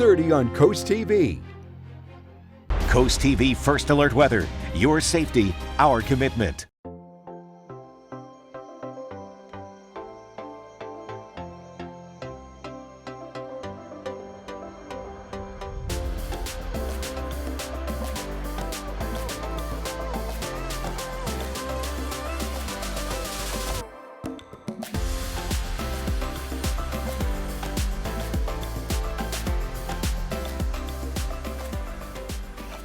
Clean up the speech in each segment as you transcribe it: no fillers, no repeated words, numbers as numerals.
6:30 on Coast TV. Coast TV First Alert Weather. Your safety, our commitment.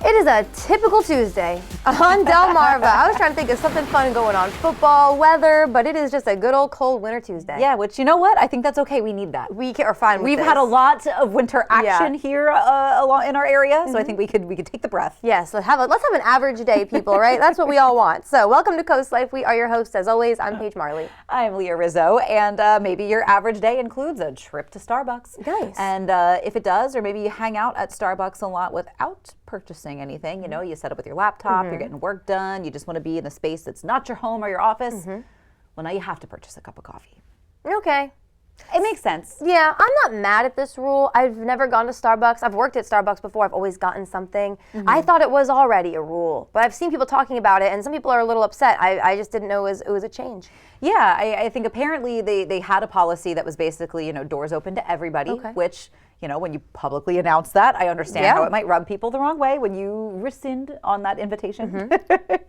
It is a typical Tuesday on Delmarva. I was trying to think of something fun going on, football, weather, but it is just a good old cold winter Tuesday. Yeah, which you know what? I think that's okay. We need that. We are fine with We've this. had a lot of winter action here along in our area, so I think we could take the breath. Yes, let's have an average day, people, right? That's what we all want. So welcome to Coast Life. We are your hosts, as always. I'm Paige Marley. I'm Leah Rizzo, and maybe your average day includes a trip to Starbucks. Nice. And if it does, or maybe you hang out at Starbucks a lot without purchasing anything, you know, you set up with your laptop, you're getting work done, you just want to be in a space that's not your home or your office, well, now you have to purchase a cup of coffee. Okay. It makes sense. Yeah, I'm not mad at this rule. I've never gone to Starbucks. I've worked at Starbucks before. I've always gotten something. I thought it was already a rule, but I've seen people talking about it, and some people are a little upset. I just didn't know it was a change. Yeah, I think apparently they had a policy that was basically, you know, doors open to everybody, which, you know, when you publicly announce that, I understand how it might rub people the wrong way when you rescind on that invitation.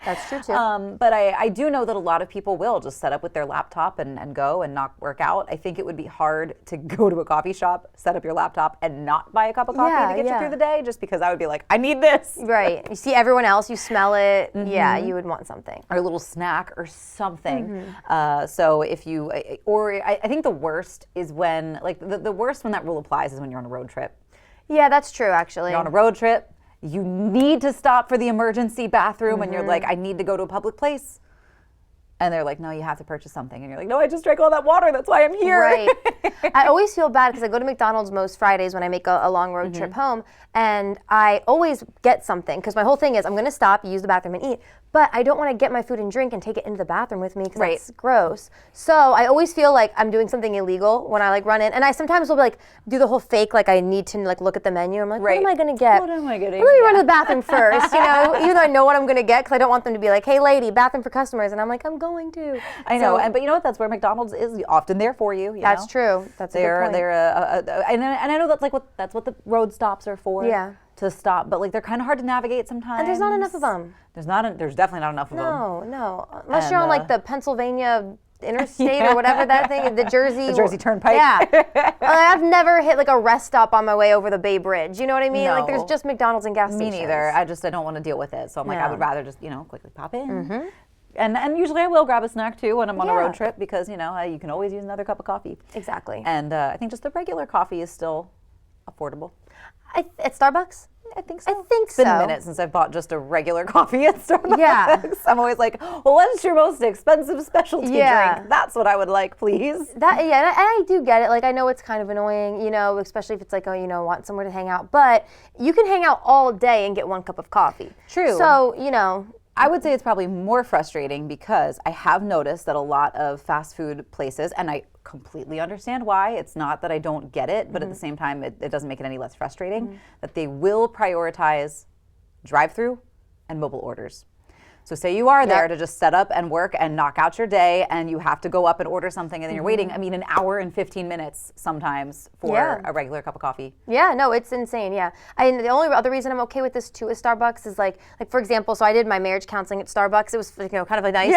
That's true too. But I do know that a lot of people will just set up with their laptop and go and not work out. I think it would be hard to go to a coffee shop, set up your laptop, and not buy a cup of coffee to get you through the day, just because I would be like, I need this. Right. You see everyone else, you smell it. Yeah, you would want something. Or a little snack or something. So if you, I think the worst is when, like the worst when that rule applies is when you're on a road trip. Yeah, that's true, actually. You're on a road trip, you need to stop for the emergency bathroom, and you're like, I need to go to a public place. And they're like, no, you have to purchase something. And you're like, no, I just drank all that water. That's why I'm here. Right. I always feel bad because I go to McDonald's most Fridays when I make a long road trip home. And I always get something because my whole thing is I'm going to stop, use the bathroom, and eat. But I don't want to get my food and drink and take it into the bathroom with me because that's gross. So I always feel like I'm doing something illegal when I like run in. And I sometimes will like do the whole fake, like I need to like look at the menu. I'm like, what am I going to get? What am I getting? Let me run to the bathroom first, you know, even though I know what I'm going to get because I don't want them to be like, hey lady, bathroom for customers. And I'm like, I'm going to. I know, but you know what? That's where McDonald's is often there for you. That's true. That's a good point. And I know that's what the road stops are for. Yeah. To stop, but like they're kind of hard to navigate sometimes. And there's not enough of them. There's definitely not enough of them. No. Unless you're on like the Pennsylvania interstate or whatever that thing, the Jersey Turnpike. Yeah. I've never hit like a rest stop on my way over the Bay Bridge. You know what I mean? No. Like there's just McDonald's and gas stations. Me neither. I don't want to deal with it. So I'm like, I would rather just, you know, quickly pop in. And usually I will grab a snack too when I'm on a road trip because, you know, you can always use another cup of coffee. Exactly. And I think just the regular coffee is still affordable. At Starbucks? I think so. It's been a minute since I've bought just a regular coffee at Starbucks. Yeah. I'm always like, well, what's your most expensive specialty drink? That's what I would like, please. And I do get it. Like, I know it's kind of annoying, you know, especially if it's like, oh, you know, want somewhere to hang out. But you can hang out all day and get one cup of coffee. True. So, you know. I would say it's probably more frustrating because I have noticed that a lot of fast food places, and I completely understand why, it's not that I don't get it, but at the same time, it doesn't make it any less frustrating, that they will prioritize drive-through and mobile orders. So say you are there to just set up and work and knock out your day and you have to go up and order something and then you're waiting, I mean, an hour and 15 minutes sometimes for a regular cup of coffee. Yeah, no, it's insane, yeah. The only other reason I'm okay with this too at Starbucks is like for example, so I did my marriage counseling at Starbucks. It was, you know, kind of a nice,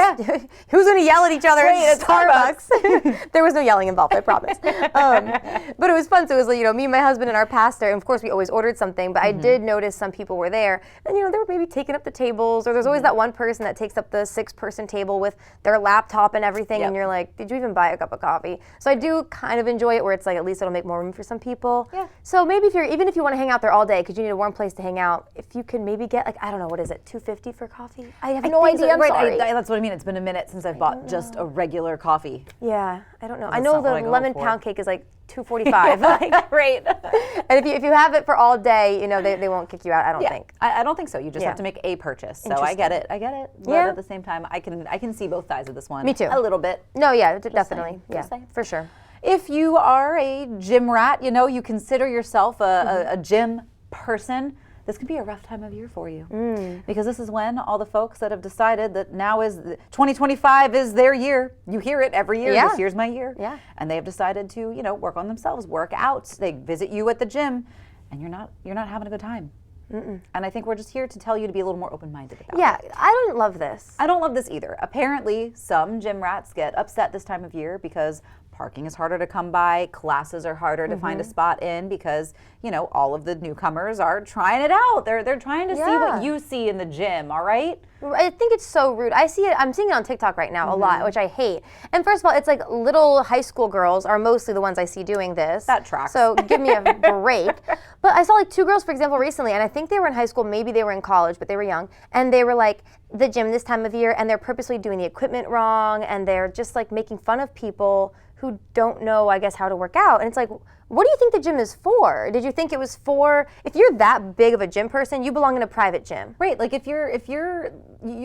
who's gonna yell at each other at Starbucks? There was no yelling involved, I promise. But it was fun, so it was, you know, me, my husband, and our pastor, and of course we always ordered something, but I did notice some people were there, and you know, they were maybe taking up the tables, or there's always that one person that takes up the 6-person table with their laptop and everything, and you're like, did you even buy a cup of coffee? So I do kind of enjoy it where it's like at least it'll make more room for some people. Yeah. So maybe even if you want to hang out there all day because you need a warm place to hang out, if you can maybe get like, I don't know, what is it, $2.50 for coffee? I have no idea. I'm sorry. That's what I mean. It's been a minute since I've bought just a regular coffee. Yeah, I don't know. I know the lemon pound cake is like $2.45. Like, right. And if you have it for all day, you know, they won't kick you out, I don't think. I don't think so. You just have to make a purchase. So I get it. But at the same time, I can see both sides of this one. Me too. A little bit. No, yeah, definitely. Yeah, for sure. If you are a gym rat, you consider yourself a gym person, this could be a rough time of year for you. Because this is when all the folks that have decided that now is 2025 is their year. You hear it every year. This year's my year. Yeah. And they have decided to, work on themselves, work out. They visit you at the gym, and you're not having a good time. And I think we're just here to tell you to be a little more open-minded about it. Yeah, I don't love this. I don't love this either. Apparently, some gym rats get upset this time of year because parking is harder to come by, classes are harder to find a spot in because, all of the newcomers are trying it out. They're trying to see what you see in the gym, all right? I think it's so rude. I'm seeing it on TikTok right now a lot, which I hate. And first of all, it's like little high school girls are mostly the ones I see doing this. That tracks. So give me a break. But I saw like 2 girls, for example, recently, and I think they were in high school, maybe they were in college, but they were young, and they were like, the gym this time of year, and they're purposely doing the equipment wrong, and they're just like making fun of people who don't know, I guess, how to work out. And it's like, what do you think the gym is for? Did you think it was for, if you're that big of a gym person, you belong in a private gym. Right, like if you're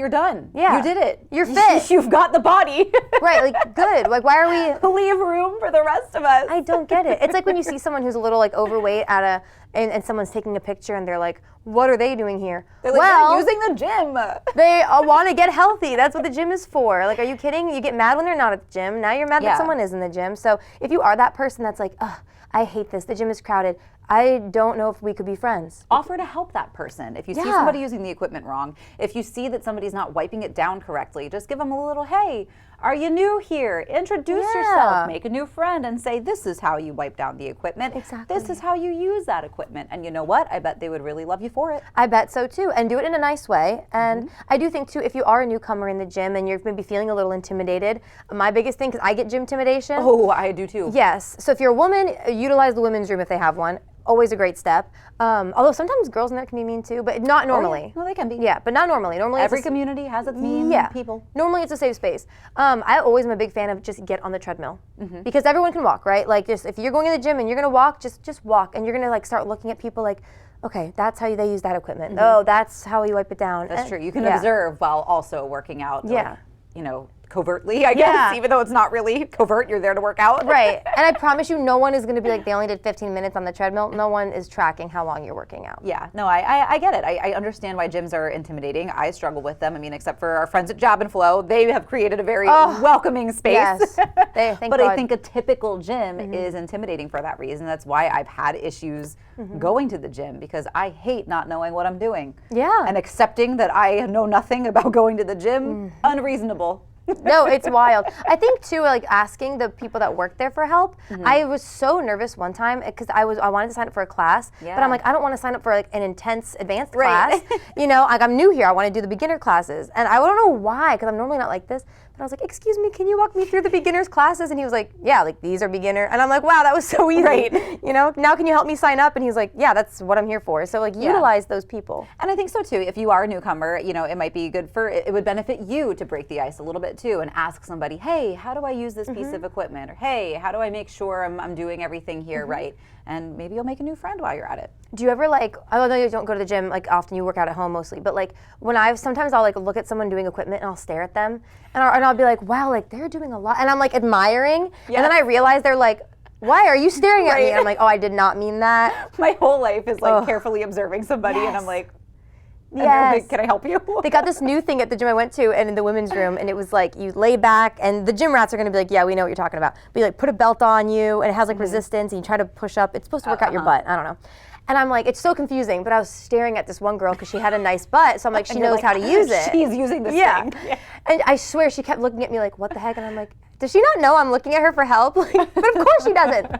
done. Yeah. You did it. You're fit. You've got the body. Right, like good. Like why are we leave room for the rest of us? I don't get it. It's like when you see someone who's a little like overweight and someone's taking a picture and they're like, what are they doing here? They're like, they're using the gym. They want to get healthy. That's what the gym is for. Like, are you kidding? You get mad when they're not at the gym. Now you're mad that someone is in the gym. So if you are that person that's like, ugh, I hate this. The gym is crowded. I don't know if we could be friends. Offer to help that person. If you see somebody using the equipment wrong, if you see that somebody's not wiping it down correctly, just give them a little, hey, are you new here? Introduce yourself, make a new friend, and say, this is how you wipe down the equipment. Exactly. This is how you use that equipment. And you know what? I bet they would really love you for it. I bet so too. And do it in a nice way. And I do think too, if you are a newcomer in the gym and you're maybe feeling a little intimidated, my biggest thing, because I get gym intimidation. Oh, I do too. Yes. So if you're a woman, utilize the women's room if they have one. Always a great step. Although sometimes girls in there can be mean too, but not normally. Well, they can be. Yeah, but not normally. Normally, every community has its mean people. Normally, it's a safe space. I always am a big fan of just get on the treadmill because everyone can walk, right? Like, just if you're going to the gym and you're gonna walk, just walk, and you're gonna like start looking at people like, okay, that's how they use that equipment. Oh, that's how you wipe it down. That's true. You can observe while also working out. Yeah. Like, covertly, I guess, even though it's not really covert, you're there to work out. Right. And I promise you, no one is going to be like, they only did 15 minutes on the treadmill. No one is tracking how long you're working out. Yeah, no, I get it. I understand why gyms are intimidating. I struggle with them. I mean, except for our friends at Jab and Flow, they have created a very welcoming space. Yes. Thank but God. I think a typical gym is intimidating for that reason. That's why I've had issues going to the gym, because I hate not knowing what I'm doing. Yeah. And accepting that I know nothing about going to the gym, unreasonable. No, it's wild. I think too, like asking the people that work there for help. I was so nervous one time because I wanted to sign up for a class, but I'm like, I don't want to sign up for like an intense advanced class. Like I'm new here. I want to do the beginner classes, and I don't know why, because I'm normally not like this. But I was like, excuse me, can you walk me through the beginners classes? And he was like, yeah, like these are beginner. And I'm like, wow, that was so easy. Right. Now can you help me sign up? And he's like, yeah, that's what I'm here for. So like utilize those people. And I think so too. If you are a newcomer, it might be good it would benefit you to break the ice a little bit too and ask somebody, hey, how do I use this piece of equipment? Or hey, how do I make sure I'm doing everything here right? And maybe you'll make a new friend while you're at it. Do you ever I know you don't go to the gym like often, you work out at home mostly, but like sometimes I'll like look at someone doing equipment and I'll stare at them and I'll be like, wow, like they're doing a lot, and I'm like admiring, and then I realize they're like, why are you staring at me? And I'm like, oh, I did not mean that. My whole life is like carefully observing somebody, and I'm like, yes. Can I help you? They got this new thing at the gym I went to, and in the women's room, and it was like you lay back, and the gym rats are going to be like, yeah, we know what you're talking about. But you like put a belt on you, and it has like resistance, and you try to push up. It's supposed to work out your butt. I don't know. And I'm like, it's so confusing, but I was staring at this one girl because she had a nice butt, so I'm like, she knows how to use it. She's using this thing. Yeah. And I swear she kept looking at me like, what the heck? And I'm like, does she not know I'm looking at her for help? But of course she doesn't.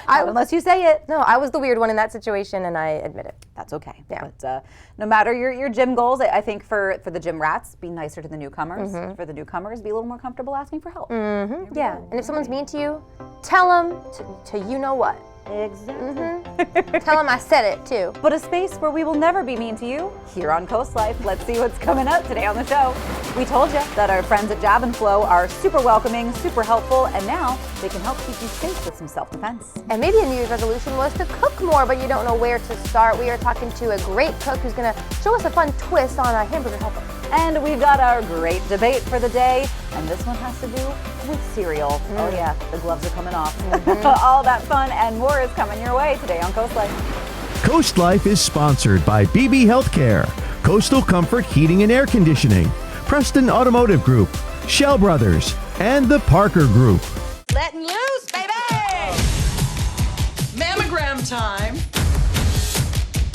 Unless you say it. No, I was the weird one in that situation, and I admit it. That's okay. Yeah. But no matter your gym goals, I think for the gym rats, be nicer to the newcomers. For the newcomers, be a little more comfortable asking for help. Yeah. And if someone's mean to you, tell them to you know what. Exactly. Tell them I said it too. But a space where we will never be mean to you, here on Coast Life. Let's see what's coming up today on the show. We told you that our friends at Jab and Flow are super welcoming, super helpful, and now they can help keep you safe with some self-defense. And maybe a New Year's resolution was to cook more, but you don't know where to start. We are talking to a great cook who's going to show us a fun twist on a Hamburger Helper. And we've got our great debate for the day, and this one has to do with cereal. Oh yeah, the gloves are coming off. All that fun and more is coming your way today on Coast Life. Coast Life is sponsored by BB Healthcare, Coastal Comfort Heating and Air Conditioning, Preston Automotive Group, Shell Brothers, and the Parker Group. Letting loose, baby! Mammogram time.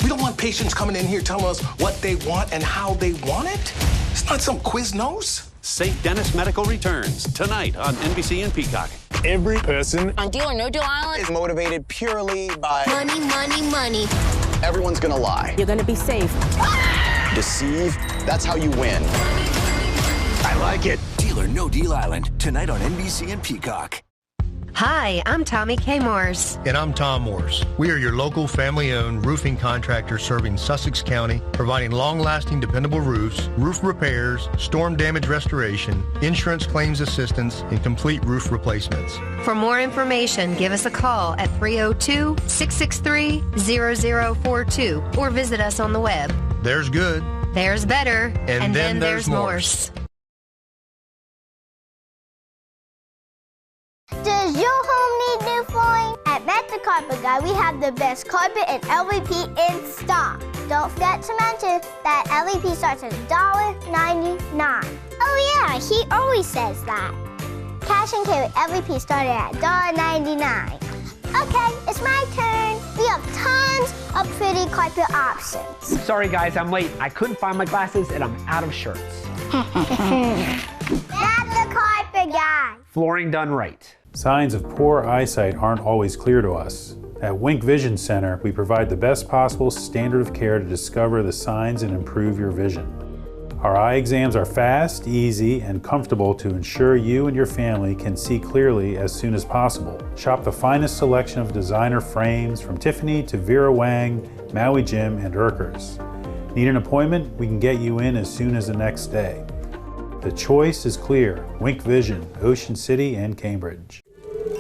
We don't want patients coming in here telling us what they want and how they want it. It's not some Quiznos. St. Dennis Medical returns tonight on NBC and Peacock. Every person on Deal or No Deal Island is motivated purely by money, money, money. Everyone's gonna lie. You're gonna be safe. Deceive, that's how you win. I like it. Deal or No Deal Island, tonight on NBC and Peacock. Hi, I'm Tommy K. Morse. And I'm Tom Morse. We are your local family-owned roofing contractor serving Sussex County, providing long-lasting, dependable roofs, roof repairs, storm damage restoration, insurance claims assistance, and complete roof replacements. For more information, give us a call at 302-663-0042 or visit us on the web. There's good. There's better. And then there's Morse. Does your home need new flooring? At Metro Carpet Guy, we have the best carpet and LVP in stock. Don't forget to mention that LVP starts at $1.99. Oh yeah, he always says that. Cash and carry LVP started at $1.99. Okay, it's my turn. We have tons of pretty carpet options. Sorry guys, I'm late. I couldn't find my glasses and I'm out of shirts. Metro Carpet Guy. Flooring done right. Signs of poor eyesight aren't always clear to us. At Wink Vision Center, we provide the best possible standard of care to discover the signs and improve your vision. Our eye exams are fast, easy, and comfortable to ensure you and your family can see clearly as soon as possible. Shop the finest selection of designer frames from Tiffany to Vera Wang, Maui Jim, and Urkers. Need an appointment? We can get you in as soon as the next day. The choice is clear. Wink Vision, Ocean City and Cambridge.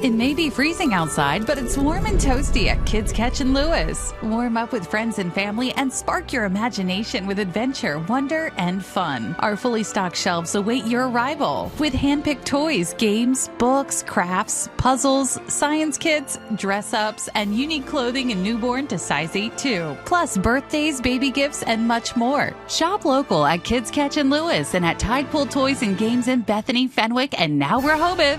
It may be freezing outside, but it's warm and toasty at Kids Catch in Lewis. Warm up with friends and family and spark your imagination with adventure, wonder, and fun. Our fully stocked shelves await your arrival with hand-picked toys, games, books, crafts, puzzles, science kits, dress-ups, and unique clothing in newborn to size 8 too. Plus birthdays, baby gifts, and much more. Shop local at Kids Catch in Lewis and at Tide Pool Toys and Games in Bethany, Fenwick, and now Rehoboth.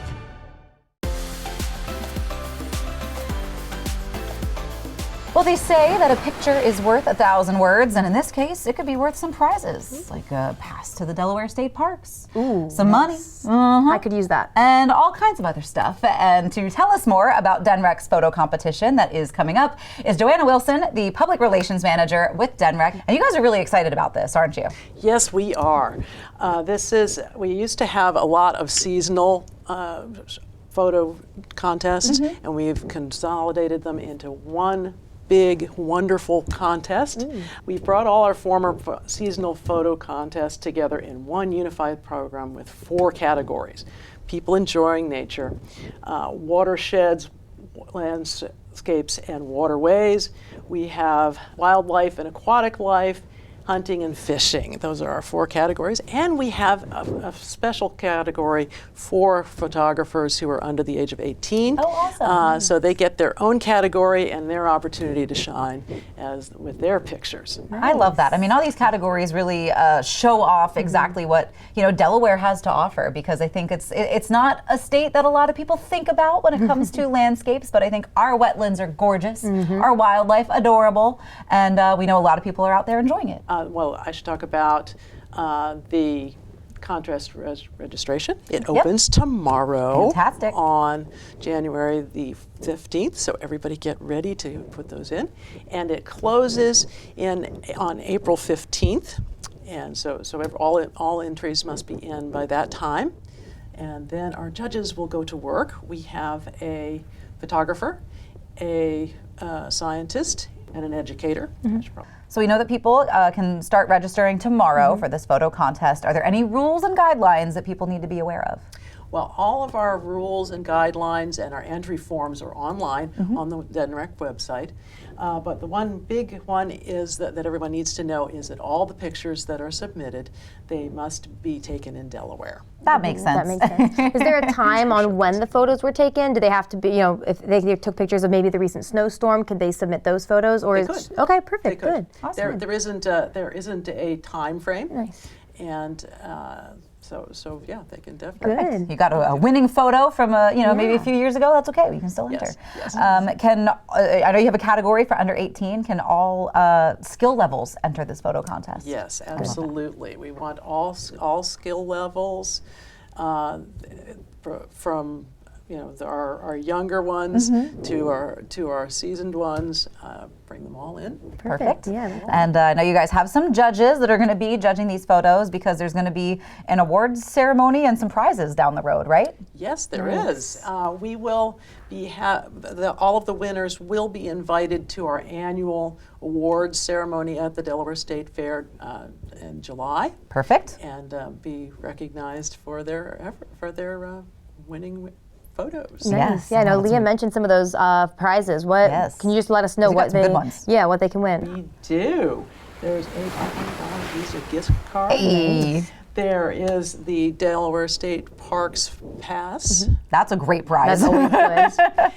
Well, they say that a picture is worth 1,000 words, and in this case, it could be worth some prizes, like a pass to the Delaware State Parks, some money. I could use that. And all kinds of other stuff. And to tell us more about DNREC's photo competition that is coming up is Joanna Wilson, the Public Relations Manager with DNREC. And you guys are really excited about this, aren't you? Yes, we are. We used to have a lot of seasonal photo contests, and we've consolidated them into one big, wonderful contest. We've brought all our former seasonal photo contests together in one unified program with 4 categories. People enjoying nature, watersheds, landscapes, and waterways. We have wildlife and aquatic life, hunting and fishing. Those are our 4 categories. And we have a special category for photographers who are under the age of 18. Oh, awesome. So they get their own category and their opportunity to shine with their pictures. Nice. I love that. I mean, all these categories really show off exactly what Delaware has to offer, because I think it's not a state that a lot of people think about when it comes to landscapes, but I think our wetlands are gorgeous, our wildlife adorable, and we know a lot of people are out there enjoying it. Well, I should talk about the contest registration. It opens tomorrow. Fantastic. On January the 15th, so everybody get ready to put those in. And it closes on April 15th, and so all entries must be in by that time. And then our judges will go to work. We have a photographer, a scientist, and an educator. So we know that people can start registering tomorrow for this photo contest. Are there any rules and guidelines that people need to be aware of? Well, all of our rules and guidelines and our entry forms are online on the DNREC website. But the one big one is that everyone needs to know is that all the pictures that are submitted, they must be taken in Delaware. That makes sense. That makes sense. Is there a time on when the photos were taken? Do they have to be, if they took pictures of maybe the recent snowstorm, could they submit those photos? Or okay, perfect, good. Awesome. There isn't a time frame. Nice. And so yeah, they can definitely. Good. You got a winning photo from maybe a few years ago. That's okay. You can still enter. Yes. I know you have a category for under 18. Can all skill levels enter this photo contest? Yes, absolutely. We want all skill levels, from our younger ones to our seasoned ones. Bring them all in. Perfect. Yeah. And I know you guys have some judges that are going to be judging these photos because there's going to be an awards ceremony and some prizes down the road, right? Yes, there is. We will be all of the winners will be invited to our annual awards ceremony at the Delaware State Fair in July. Perfect. And be recognized for their winning photos. Nice. Yeah, I know Leah mentioned some of those prizes. Can you just let us know what they? What they can win? We do. There's a $500 Visa gift card. Hey. There is the Delaware State Parks Pass. That's a great prize. That's always good.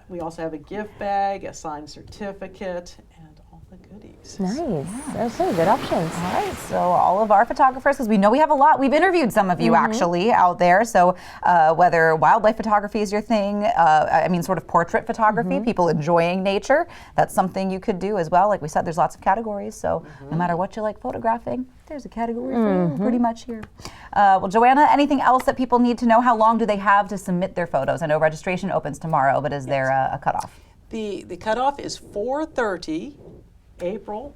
We also have a gift bag, a signed certificate, and all the goodies. Nice. Yeah. Okay, good options. All right, so all of our photographers, because we know we have a lot. We've interviewed some of you actually out there. So whether wildlife photography is your thing, sort of portrait photography, people enjoying nature, that's something you could do as well. Like we said, there's lots of categories. So no matter what you like photographing, there's a category for you pretty much here. Well, Joanna, anything else that people need to know? How long do they have to submit their photos? I know registration opens tomorrow, but is there a cutoff? The cutoff is 4:30, April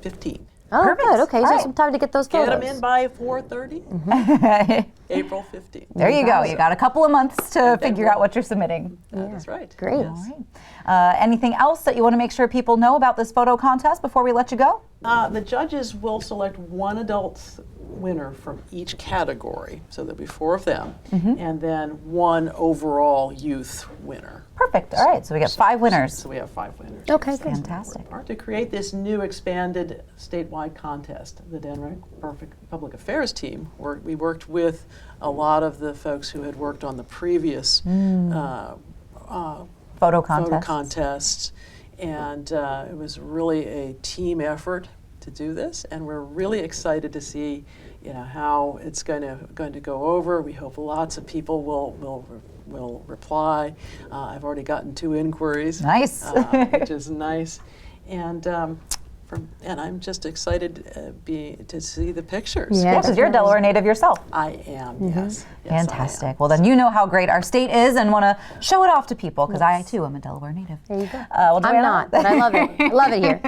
15. Oh, Perfect. good. Okay, so some time to get those photos. Get them in by 4:30, April 15. There you go. You got a couple of months to figure out what you're submitting. That's right. Great. All right. Anything else that you want to make sure people know about this photo contest before we let you go? The judges will select one adult winner from each category, so there'll be 4 of them, and then one overall youth winner. Perfect. All right, so we got 5 winners. So we have 5 winners. Okay, good. Fantastic. To create this new expanded statewide contest, the DNREC Public Affairs team, we worked with a lot of the folks who had worked on the previous photo contests, and it was really a team effort to do this, and we're really excited to see how it's going to go over. We hope lots of people will reply. I've already gotten 2 inquiries. Nice. Which is nice. And I'm just excited to see the pictures. Yeah, because you're a Delaware native yourself. I am, yes. Fantastic. Well, then you know how great our state is and want to show it off to people, because I, too, am a Delaware native. There you go. Well, I'm not, but I love it. I love it here.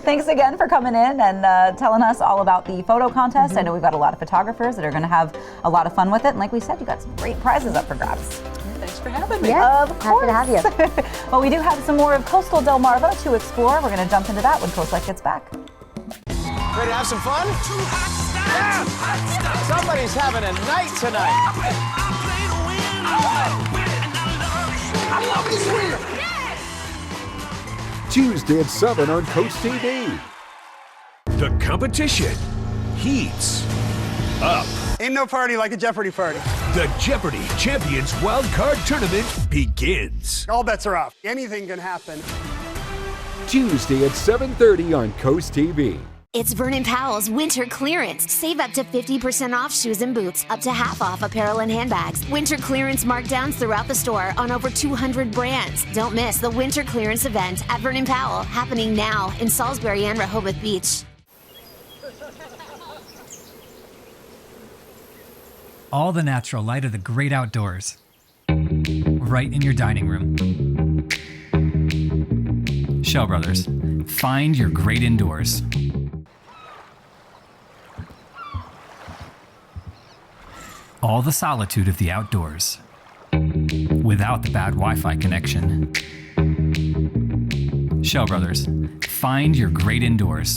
Thanks again for coming in and telling us all about the photo contest. I know we've got a lot of photographers that are going to have a lot of fun with it. And like we said, you got some great prizes up for grabs. Thanks for having me. Yeah, Of course. happy to have you. Well, we do have some more of coastal Delmarva to explore. We're going to jump into that when COASTLIFE gets back. Ready to have some fun? Yeah! Somebody's having a night tonight. I love this wheel. Tuesday at 7 on Coast TV. The competition heats up. Ain't no party like a Jeopardy party. The Jeopardy Champions Wild Card Tournament begins. All bets are off. Anything can happen. Tuesday at 7:30 on Coast TV. It's Vernon Powell's winter clearance. Save up to 50% off shoes and boots, up to half off apparel and handbags. Winter clearance markdowns throughout the store on over 200 brands. Don't miss the winter clearance event at Vernon Powell, happening now in Salisbury and Rehoboth Beach. All the natural light of the great outdoors, right in your dining room. Shell Brothers, find your great indoors. All the solitude of the outdoors, without the bad Wi-Fi connection. Shell Brothers, find your great indoors.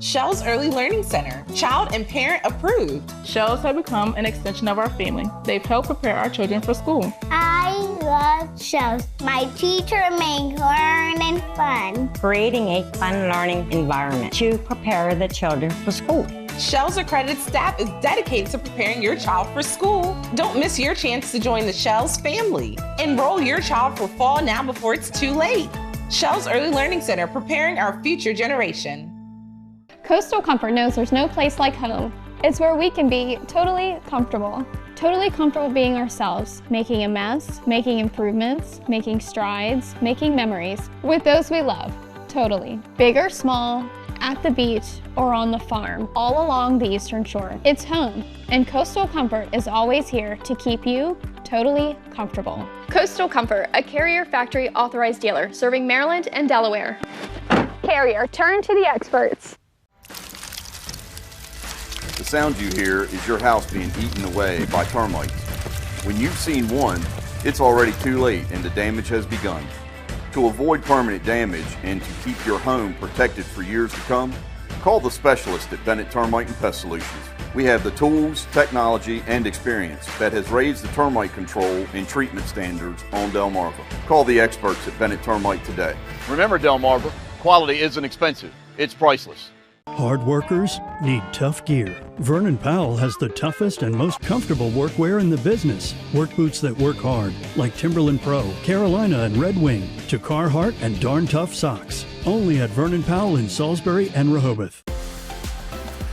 Shell's Early Learning Center, child and parent approved. Shells have become an extension of our family. They've helped prepare our children for school. I love shells. My teacher makes learning fun. Creating a fun learning environment to prepare the children for school. Shell's accredited staff is dedicated to preparing your child for school. Don't miss your chance to join the Shell's family. Enroll your child for fall now before it's too late. Shell's Early Learning Center, preparing our future generation. Coastal Comfort knows there's no place like home. It's where we can be totally comfortable being ourselves, making a mess, making improvements, making strides, making memories with those we love, totally. Big or small, at the beach or on the farm, all along the Eastern Shore. It's home, and Coastal Comfort is always here to keep you totally comfortable. Coastal Comfort, a Carrier Factory authorized dealer serving Maryland and Delaware. Carrier, turn to the experts. The sound you hear is your house being eaten away by termites. When you've seen one, it's already too late and the damage has begun. To avoid permanent damage and to keep your home protected for years to come, call the specialist at Bennett Termite and Pest Solutions. We have the tools, technology, and experience that has raised the termite control and treatment standards on Delmarva. Call the experts at Bennett Termite today. Remember, Delmarva, quality isn't expensive, it's priceless. Hard workers need tough gear. Vernon Powell has the toughest and most comfortable workwear in the business. Work boots that work hard, like Timberland Pro, Carolina, and Red Wing, to Carhartt and Darn Tough socks. Only at Vernon Powell in Salisbury and Rehoboth.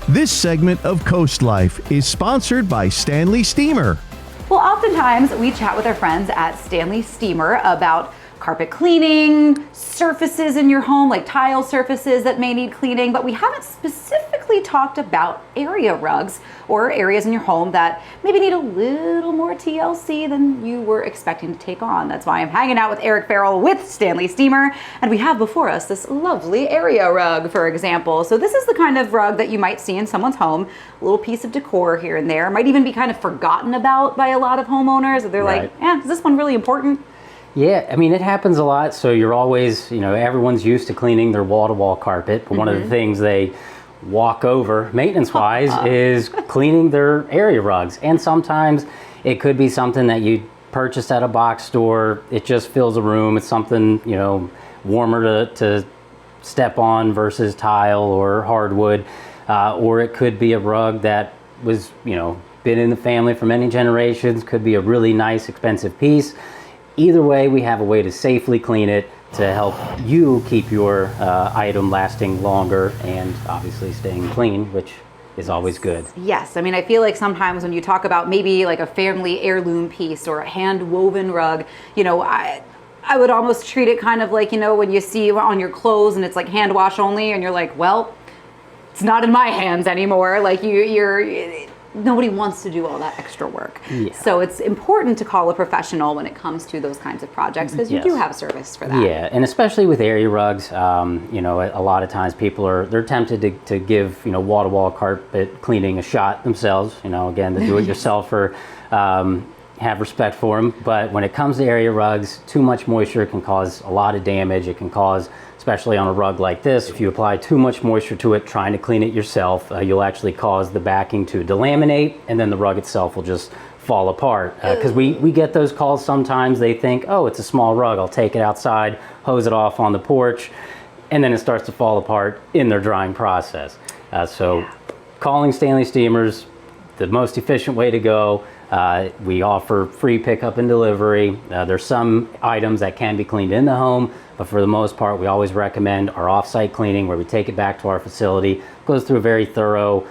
This segment of Coast Life is sponsored by Stanley Steemer. Well, oftentimes we chat with our friends at Stanley Steemer about carpet cleaning, surfaces in your home, like tile surfaces that may need cleaning, but we haven't specifically talked about area rugs or areas in your home that maybe need a little more TLC than you were expecting to take on. That's why I'm hanging out with Eric Farrell with Stanley Steemer, and we have before us this lovely area rug, for example. So this is the kind of rug that you might see in someone's home, a little piece of decor here and there, might even be kind of forgotten about by a lot of homeowners. They're like, is this one really important? Yeah, I mean, it happens a lot. So you're always, everyone's used to cleaning their wall-to-wall carpet, but one of the things they walk over, maintenance-wise, is cleaning their area rugs. And sometimes it could be something that you purchased at a box store. It just fills a room. It's something, warmer to step on versus tile or hardwood. Or it could be a rug that was, been in the family for many generations. Could be a really nice, expensive piece. Either way, we have a way to safely clean it to help you keep your item lasting longer and obviously staying clean, which is always good. Yes, I mean, I feel like sometimes when you talk about maybe like a family heirloom piece or a hand woven rug, I would almost treat it kind of like, when you see on your clothes and it's like hand wash only and you're like, well, it's not in my hands anymore. Like nobody wants to do all that extra work. Yeah. So it's important to call a professional when it comes to those kinds of projects because you do have a service for that. Yeah, and especially with area rugs, a lot of times people they're tempted to give, wall-to-wall carpet cleaning a shot themselves. Again, the do-it-yourselfer, have respect for them. But when it comes to area rugs, too much moisture can cause a lot of damage. It can cause, especially on a rug like this, if you apply too much moisture to it trying to clean it yourself, you'll actually cause the backing to delaminate, and then the rug itself will just fall apart. Because we get those calls sometimes. They think, oh, it's a small rug, I'll take it outside, hose it off on the porch, and then it starts to fall apart in their drying process. Calling Stanley Steamers, the most efficient way to go. We offer free pickup and delivery. There's some items that can be cleaned in the home, but for the most part, we always recommend our off-site cleaning where we take it back to our facility. It goes through a very thorough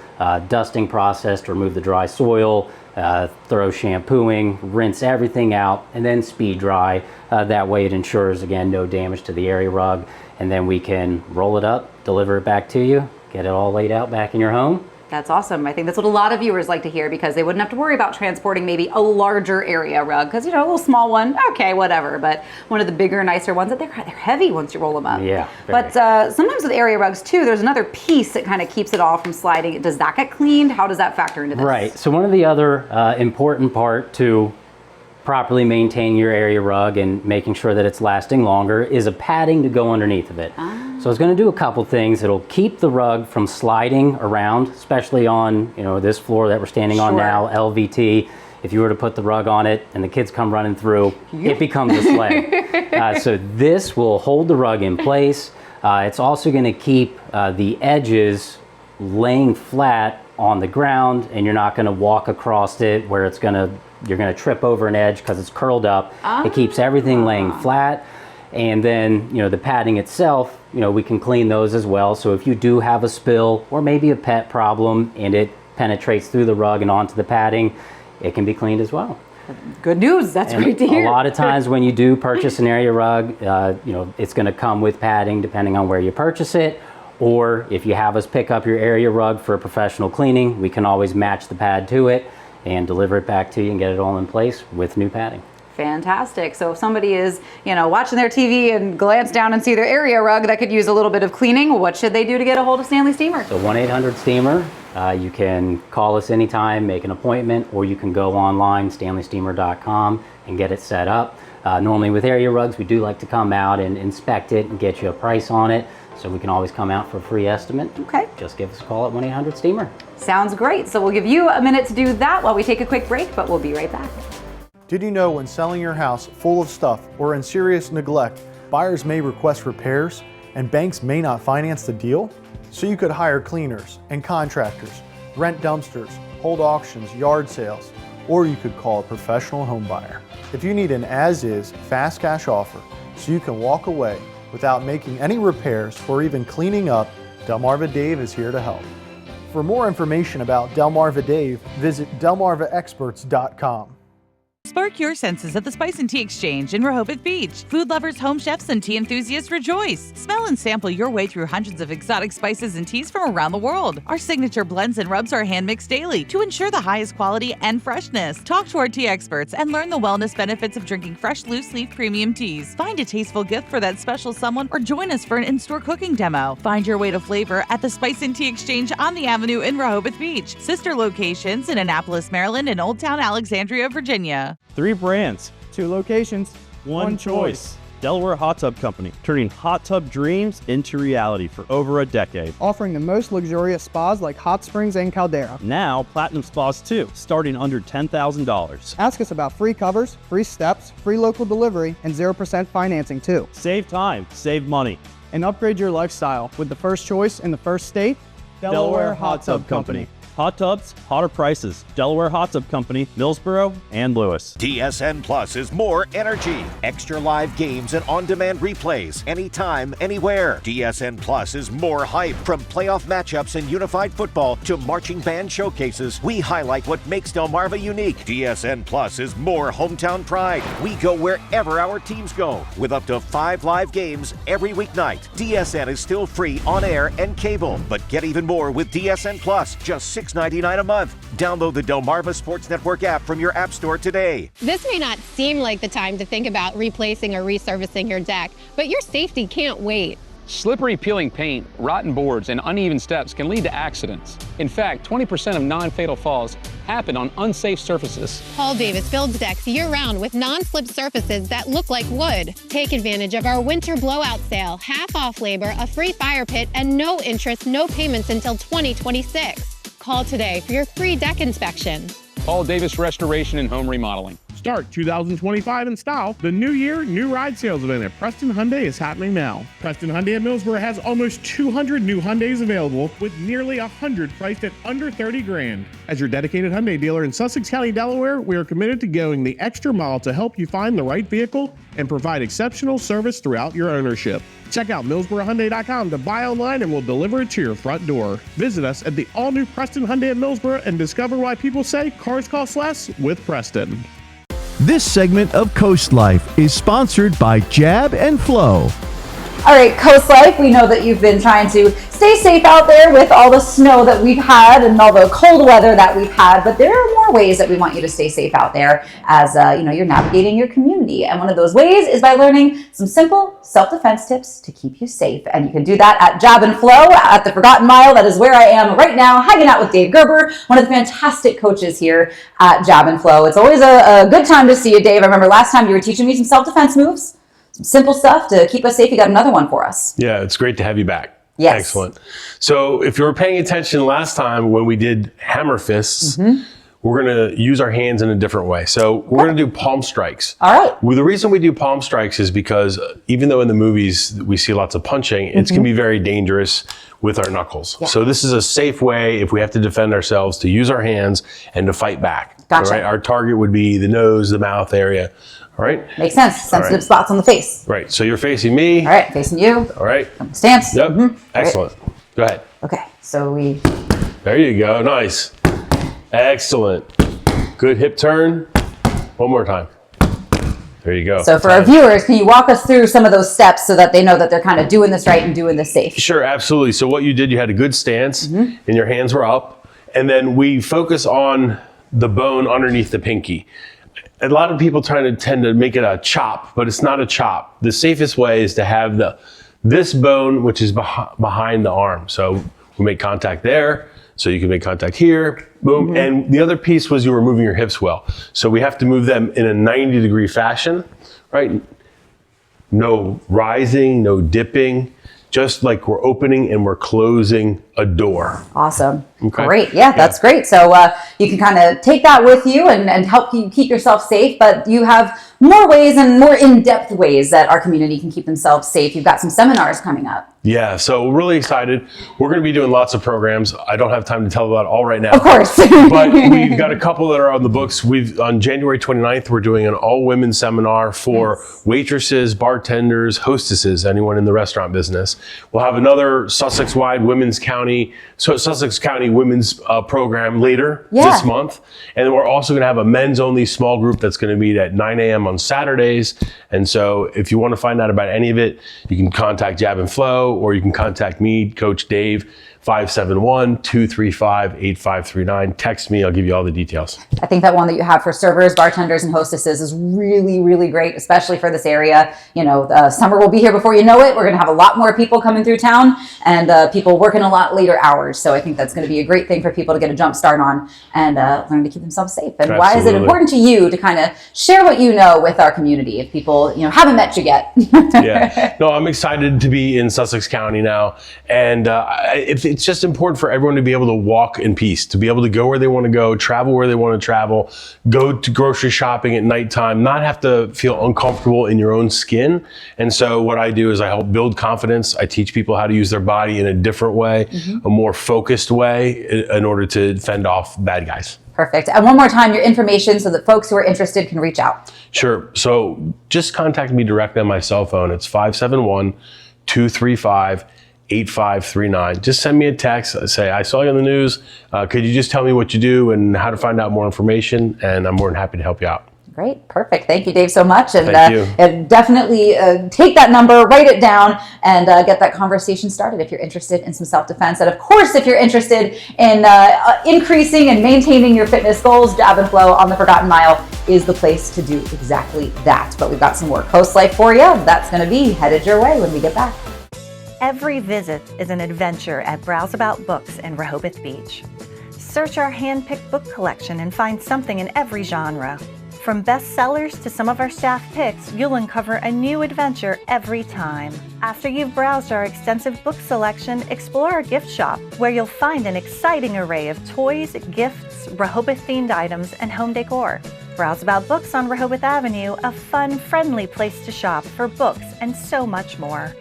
dusting process to remove the dry soil, thorough shampooing, rinse everything out, and then speed dry. That way it ensures, again, no damage to the area rug, and then we can roll it up, deliver it back to you, get it all laid out back in your home. That's awesome. I think that's what a lot of viewers like to hear because they wouldn't have to worry about transporting maybe a larger area rug because, a little small one, okay, whatever. But one of the bigger, nicer ones, they're heavy once you roll them up. Yeah. But sometimes with area rugs too, there's another piece that kind of keeps it all from sliding. Does that get cleaned? How does that factor into this? Right. So one of the other important part to properly maintaining your area rug and making sure that it's lasting longer is a padding to go underneath of it. So it's going to do a couple things. It'll keep the rug from sliding around, especially on this floor that we're standing on now, LVT. If you were to put the rug on it and the kids come running through, it becomes a sled. So this will hold the rug in place. It's also going to keep the edges laying flat on the ground, and you're not going to walk across it where you're going to trip over an edge because it's curled up. It keeps everything laying flat. And then, the padding itself, we can clean those as well. So if you do have a spill or maybe a pet problem and it penetrates through the rug and onto the padding, it can be cleaned as well. Good news. That's great to hear. A lot of times when you do purchase an area rug, it's going to come with padding depending on where you purchase it. Or if you have us pick up your area rug for professional cleaning, we can always match the pad to it and deliver it back to you and get it all in place with new padding. Fantastic. So if somebody is, watching their TV and glance down and see their area rug that could use a little bit of cleaning, what should they do to get a hold of Stanley Steemer? So 1-800-STEAMER. You can call us anytime, make an appointment, or you can go online, stanleysteemer.com, and get it set up. Normally with area rugs, we do like to come out and inspect it and get you a price on it. So we can always come out for a free estimate. Okay. Just give us a call at 1-800-STEAMER. Sounds great. So we'll give you a minute to do that while we take a quick break, but we'll be right back. Did you know when selling your house full of stuff or in serious neglect, buyers may request repairs and banks may not finance the deal? So you could hire cleaners and contractors, rent dumpsters, hold auctions, yard sales, or you could call a professional home buyer. If you need an as-is fast cash offer so you can walk away without making any repairs or even cleaning up, Delmarva Dave is here to help. For more information about Delmarva Dave, visit delmarvaexperts.com. Spark your senses at the Spice and Tea Exchange in Rehoboth Beach. Food lovers, home chefs, and tea enthusiasts rejoice. Smell and sample your way through hundreds of exotic spices and teas from around the world. Our signature blends and rubs are hand-mixed daily to ensure the highest quality and freshness. Talk to our tea experts and learn the wellness benefits of drinking fresh, loose-leaf premium teas. Find a tasteful gift for that special someone or join us for an in-store cooking demo. Find your way to flavor at the Spice and Tea Exchange on the Avenue in Rehoboth Beach. Sister locations in Annapolis, Maryland, and Old Town Alexandria, Virginia. 3 brands, 2 locations, 1 choice. Delaware Hot Tub Company, turning hot tub dreams into reality for over a decade. Offering the most luxurious spas like hot springs and caldera. Now, platinum spas too, starting under $10,000. Ask us about free covers, free steps, free local delivery, and 0% financing too. Save time, save money. And upgrade your lifestyle with the first choice in the first state, Delaware Hot Tub Company. Hot tubs, hotter prices. Delaware Hot Tub Company, Millsboro, and Lewis. DSN Plus is more energy. Extra live games and on-demand replays. Anytime, anywhere. DSN Plus is more hype. From playoff matchups and unified football to marching band showcases, we highlight what makes Delmarva unique. DSN Plus is more hometown pride. We go wherever our teams go, with up to 5 live games every weeknight. DSN is still free on air and cable, but get even more with DSN Plus, just $6.99 a month. Download the Delmarva Sports Network app from your app store today. This may not seem like the time to think about replacing or resurfacing your deck, but your safety can't wait. Slippery peeling paint, rotten boards, and uneven steps can lead to accidents. In fact, 20% of non-fatal falls happen on unsafe surfaces. Paul Davis builds decks year-round with non-slip surfaces that look like wood. Take advantage of our winter blowout sale, half off labor, a free fire pit, and no interest, no payments until 2026. Call today for your free deck inspection. Paul Davis Restoration and Home Remodeling. Start 2025 in style. The new year, new ride sales event at Preston Hyundai is happening now. Preston Hyundai at Millsboro has almost 200 new Hyundais available, with nearly 100 priced at under $30,000. As your dedicated Hyundai dealer in Sussex County, Delaware, we are committed to going the extra mile to help you find the right vehicle and provide exceptional service throughout your ownership. Check out MillsboroHyundai.com to buy online, and we'll deliver it to your front door. Visit us at the all-new Preston Hyundai at Millsboro and discover why people say cars cost less with Preston. This segment of Coast Life is sponsored by Jab and Flow. All right, Coast Life, we know that you've been trying to stay safe out there with all the snow that we've had and all the cold weather that we've had, but there are more ways that we want you to stay safe out there as you're navigating your community. And one of those ways is by learning some simple self-defense tips to keep you safe. And you can do that at Jab and Flow at the Forgotten Mile. That is where I am right now, hanging out with Dave Gerber, one of the fantastic coaches here at Jab and Flow. It's always a good time to see you, Dave. I remember last time you were teaching me some self-defense moves. simple stuff to keep us safe. You got another one for us. Yeah, it's great to have you back. Yes. Excellent. So if you were paying attention last time when we did hammer fists, we're going to use our hands in a different way. So we're going to do palm strikes. All right. Well, the reason we do palm strikes is because even though in the movies we see lots of punching, it's can be very dangerous with our knuckles. So this is a safe way, if we have to defend ourselves, to use our hands and to fight back. Gotcha. All right? Our target would be the nose, the mouth area. All right? Makes sense. Sensitive spots on the face. Right. So you're facing me. All right, facing you. All right. Stance. Yep. Excellent. Go ahead. Okay, so we... There you go. Nice. Excellent. Good hip turn. One more time. There you go. So for our viewers, can you walk us through some of those steps so that they know that they're kind of doing this right and doing this safe? Sure, absolutely. So what you did, you had a good stance and your hands were up. And then we focus on the bone underneath the pinky. A lot of people tend to make it a chop, but it's not a chop. The safest way is to have this bone, which is behind the arm. So we make contact there. So you can make contact here, boom. And the other piece was you were moving your hips well. So we have to move them in a 90-degree fashion, right? No rising, no dipping, just like we're opening and we're closing a door. Awesome. Okay. Great. Yeah, that's great. So you can kind of take that with you and help you keep yourself safe, but you have more ways and more in-depth ways that our community can keep themselves safe. You've got some seminars coming up. Yeah, so we're really excited. We're going to be doing lots of programs. I don't have time to tell about all right now. Of course. But we've got a couple that are on the books. On January 29th, we're doing an all-women seminar for waitresses, bartenders, hostesses, anyone in the restaurant business. We'll have another Sussex-wide Sussex County women's program later this month. And then we're also going to have a men's-only small group that's going to meet at 9 a.m. on Saturdays. And so if you want to find out about any of it, you can contact Jab and Flow, or you can contact me, Coach Dave, 571-235-8539. Text me, I'll give you all the details. I think that one that you have for servers, bartenders, and hostesses is really, really great, especially for this area. You know, summer will be here before you know it. We're going to have a lot more people coming through town and people working a lot later hours. So I think that's going to be a great thing for people to get a jump start on and learn to keep themselves safe. And Absolutely. Why is it important to you to kind of share what you know with our community if people, haven't met you yet? Yeah, no, I'm excited to be in Sussex County now. And it's just important for everyone to be able to walk in peace, to be able to go where they want to go, travel where they want to travel, go to grocery shopping at nighttime, not have to feel uncomfortable in your own skin. And so what I do is I help build confidence. I teach people how to use their body in a different way, a more focused way in order to fend off bad guys. Perfect. And one more time, your information so that folks who are interested can reach out. Sure. So just contact me directly on my cell phone. It's 571-235-8539. Just send me a text. Say, I saw you on the news. Could you just tell me what you do and how to find out more information? And I'm more than happy to help you out. Great. Perfect. Thank you, Dave, so much. And, Thank you. And definitely take that number, write it down, and get that conversation started if you're interested in some self-defense. And of course, if you're interested in increasing and maintaining your fitness goals, Jab and Flow on the Forgotten Mile is the place to do exactly that. But we've got some more Coast Life for you. That's going to be headed your way when we get back. Every visit is an adventure at Browse About Books in Rehoboth Beach. Search our hand-picked book collection and find something in every genre. From bestsellers to some of our staff picks, you'll uncover a new adventure every time. After you've browsed our extensive book selection, explore our gift shop, where you'll find an exciting array of toys, gifts, Rehoboth-themed items, and home decor. Browse About Books on Rehoboth Avenue, a fun, friendly place to shop for books and so much more.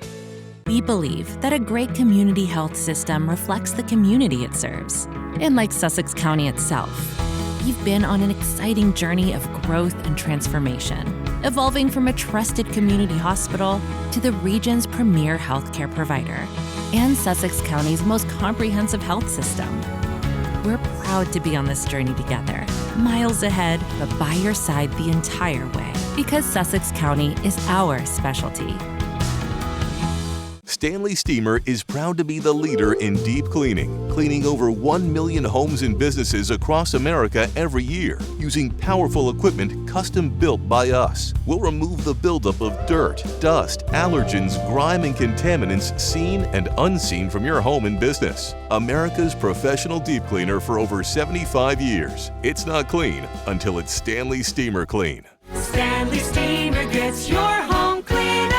We believe that a great community health system reflects the community it serves. And like Sussex County itself, we've been on an exciting journey of growth and transformation, evolving from a trusted community hospital to the region's premier healthcare provider and Sussex County's most comprehensive health system. We're proud to be on this journey together, miles ahead, but by your side the entire way, because Sussex County is our specialty. Stanley Steemer is proud to be the leader in deep cleaning, cleaning over 1 million homes and businesses across America every year, using powerful equipment custom built by us. We'll remove the buildup of dirt, dust, allergens, grime, and contaminants seen and unseen from your home and business. America's professional deep cleaner for over 75 years. It's not clean until it's Stanley Steemer clean. Stanley Steemer gets your home clean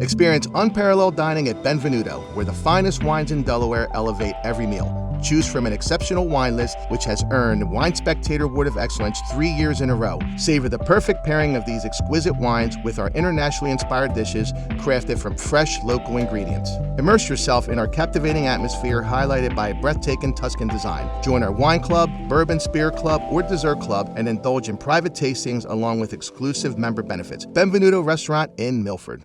Experience unparalleled dining at Benvenuto, where the finest wines in Delaware elevate every meal. Choose from an exceptional wine list, which has earned Wine Spectator Award of Excellence 3 years in a row. Savor the perfect pairing of these exquisite wines with our internationally inspired dishes, crafted from fresh, local ingredients. Immerse yourself in our captivating atmosphere, highlighted by a breathtaking Tuscan design. Join our wine club, bourbon spirit club, or dessert club, and indulge in private tastings along with exclusive member benefits. Benvenuto Restaurant in Milford.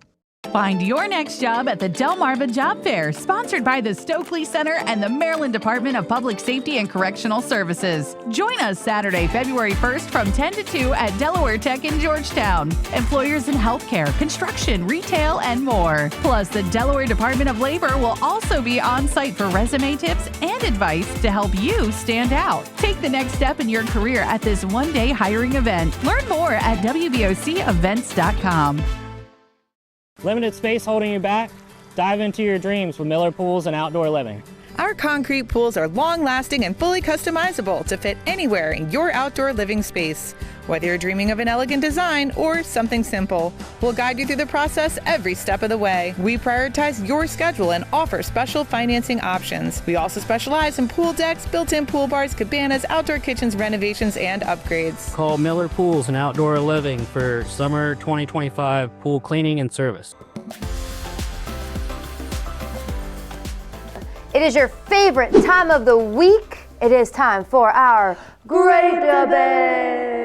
Find your next job at the Delmarva Job Fair, sponsored by the Stokely Center and the Maryland Department of Public Safety and Correctional Services. Join us Saturday, February 1st from 10 to 2 at Delaware Tech in Georgetown. Employers in healthcare, construction, retail, and more. Plus, the Delaware Department of Labor will also be on site for resume tips and advice to help you stand out. Take the next step in your career at this one-day hiring event. Learn more at WBOCevents.com. Limited space holding you back? Dive into your dreams with Miller Pools and Outdoor Living. Our concrete pools are long-lasting and fully customizable to fit anywhere in your outdoor living space. Whether you're dreaming of an elegant design or something simple, we'll guide you through the process every step of the way. We prioritize your schedule and offer special financing options. We also specialize in pool decks, built-in pool bars, cabanas, outdoor kitchens, renovations, and upgrades. Call Miller Pools and Outdoor Living for summer 2025 pool cleaning and service. It is your favorite time of the week. It is time for our Great Debate.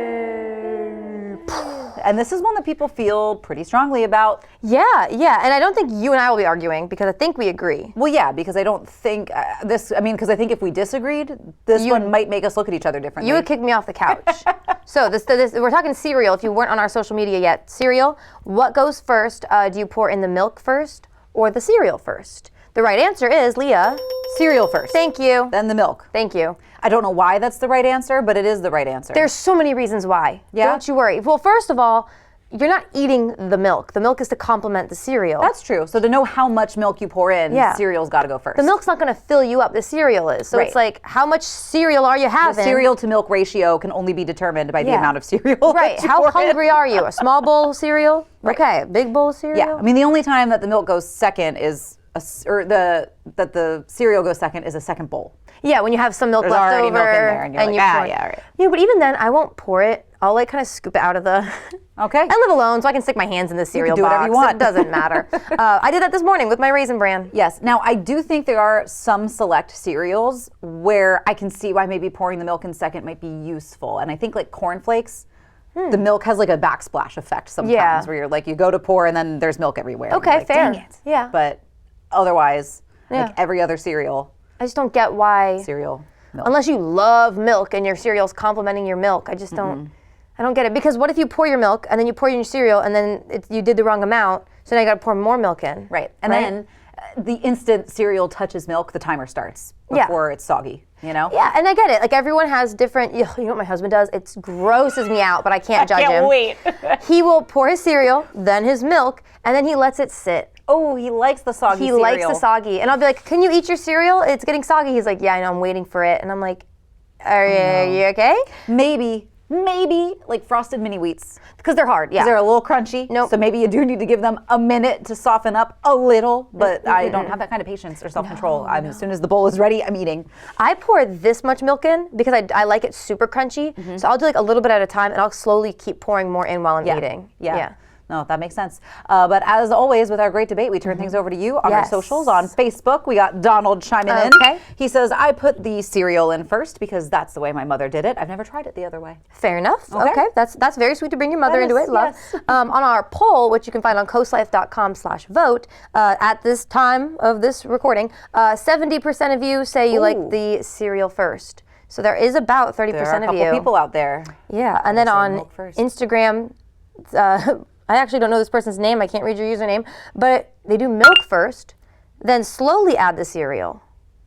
And this is one that people feel pretty strongly about. Yeah, and I don't think you and I will be arguing because I think we agree. Well, yeah, because I don't think because I think if we disagreed, this one might make us look at each other differently. You would kick me off the couch. So this we're talking cereal. If you weren't on our social media yet, cereal, what goes first? Do you pour in the milk first or the cereal first? The right answer is, Leah, cereal first. Thank you. Then the milk. Thank you. I don't know why that's the right answer, but it is the right answer. There's so many reasons why. Yeah? Don't you worry. Well, first of all, you're not eating the milk. The milk is to complement the cereal. That's true. So to know how much milk you pour in, cereal's got to go first. The milk's not going to fill you up. The cereal is. So it's like, how much cereal are you having? The cereal to milk ratio can only be determined by the amount of cereal. Right. How hungry are you? A small bowl of cereal? Right. Okay. A big bowl of cereal? Yeah. I mean, the only time that the milk goes second is that the cereal goes second is a second bowl. Yeah, when you have some milk There's left already over milk in there and you're like, right. Yeah, but even then, I won't pour it. I'll like kind of scoop it out of the. Okay. I live alone, so I can stick my hands in the cereal do box. whatever you want. It doesn't matter. I did that this morning with my Raisin Bran. Yes. Now, I do think there are some select cereals where I can see why maybe pouring the milk in second might be useful. And I think like cornflakes, the milk has like a backsplash effect sometimes where you're like, you go to pour and then there's milk everywhere. Okay, like, fair. Dang it. Yeah. But otherwise, like every other cereal. I just don't get why. Cereal. Milk. Unless you love milk and your cereal's complementing your milk. I just don't. I don't get it. Because what if you pour your milk and then you pour in your cereal and then you did the wrong amount, so now you got to pour more milk in. Right. And then the instant cereal touches milk, the timer starts before it's soggy, you know? Yeah, and I get it. Like everyone has different, you know what my husband does? It grosses me out, but I can't judge him. I can't wait. He will pour his cereal, then his milk, and then he lets it sit. Oh, he likes the soggy cereal. He likes the soggy. And I'll be like, can you eat your cereal? It's getting soggy. He's like, yeah, I know, I'm waiting for it. And I'm like, are you okay? Maybe like frosted mini wheats. Because they're hard, yeah. Because they're a little crunchy. Nope. So maybe you do need to give them a minute to soften up a little, but I don't have that kind of patience or self-control. As soon as the bowl is ready, I'm eating. I pour this much milk in because I like it super crunchy. So I'll do like a little bit at a time and I'll slowly keep pouring more in while I'm eating. Yeah. No, that makes sense. But as always, with our great debate, we turn things over to you on our socials. On Facebook, we got Donald chiming in. He says, I put the cereal in first because that's the way my mother did it. I've never tried it the other way. Fair enough. Okay. That's very sweet to bring your mother into it. Love. On our poll, which you can find on coastlife.com/vote, at this time of this recording, 70% of you say you like the cereal first. So there is about 30% of you. There are a couple people out there. Yeah, and then on Instagram, I actually don't know this person's name. I can't read your username. But they do milk first, then slowly add the cereal.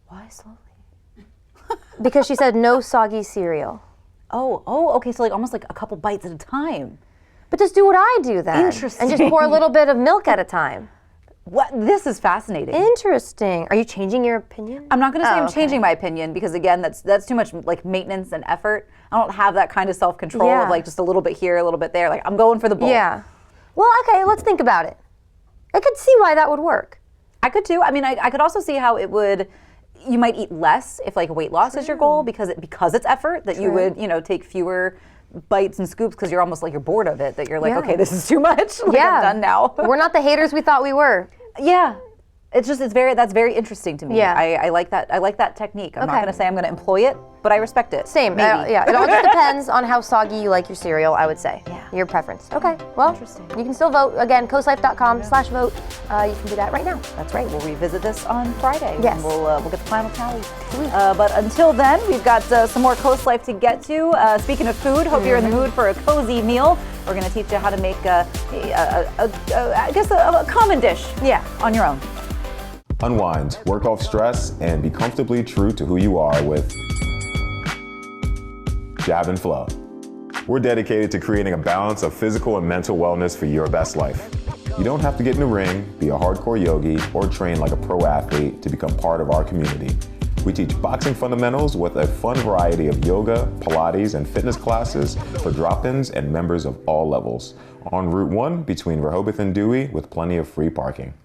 Why slowly? Because she said no soggy cereal. Oh, okay. So like almost like a couple bites at a time. But just do what I do then. Interesting. And just pour a little bit of milk at a time. What? This is fascinating. Interesting. Are you changing your opinion? I'm not going to say I'm changing my opinion because again, that's too much like maintenance and effort. I don't have that kind of self-control of like just a little bit here, a little bit there. Like I'm going for the bowl. Yeah. Well, okay, let's think about it. I could see why that would work. I could too. I mean, I could also see how you might eat less if like weight loss is your goal because it's effort, that you would, take fewer bites and scoops because you're almost like you're bored of it, that you're like, okay, this is too much. I'm done now. We're not the haters we thought we were. Yeah. That's very interesting to me. Yeah. I like that technique. I'm not going to say I'm going to employ it, but I respect it. Same. It all just depends on how soggy you like your cereal, I would say. Yeah. Your preference. Okay. Well, interesting. You can still vote. Again, coastlife.com/vote. You can do that right now. That's right. We'll revisit this on Friday. Yes. And we'll get the final tally. But until then, we've got some more Coast Life to get to. Speaking of food, hope you're in the mood for a cozy meal. We're going to teach you how to make a common dish. Yeah. On your own. Unwind, work off stress, and be comfortably true to who you are with Jab and Flow. We're dedicated to creating a balance of physical and mental wellness for your best life. You don't have to get in the ring, be a hardcore yogi, or train like a pro athlete to become part of our community. We teach boxing fundamentals with a fun variety of yoga, Pilates, and fitness classes for drop-ins and members of all levels. On Route 1 between Rehoboth and Dewey with plenty of free parking.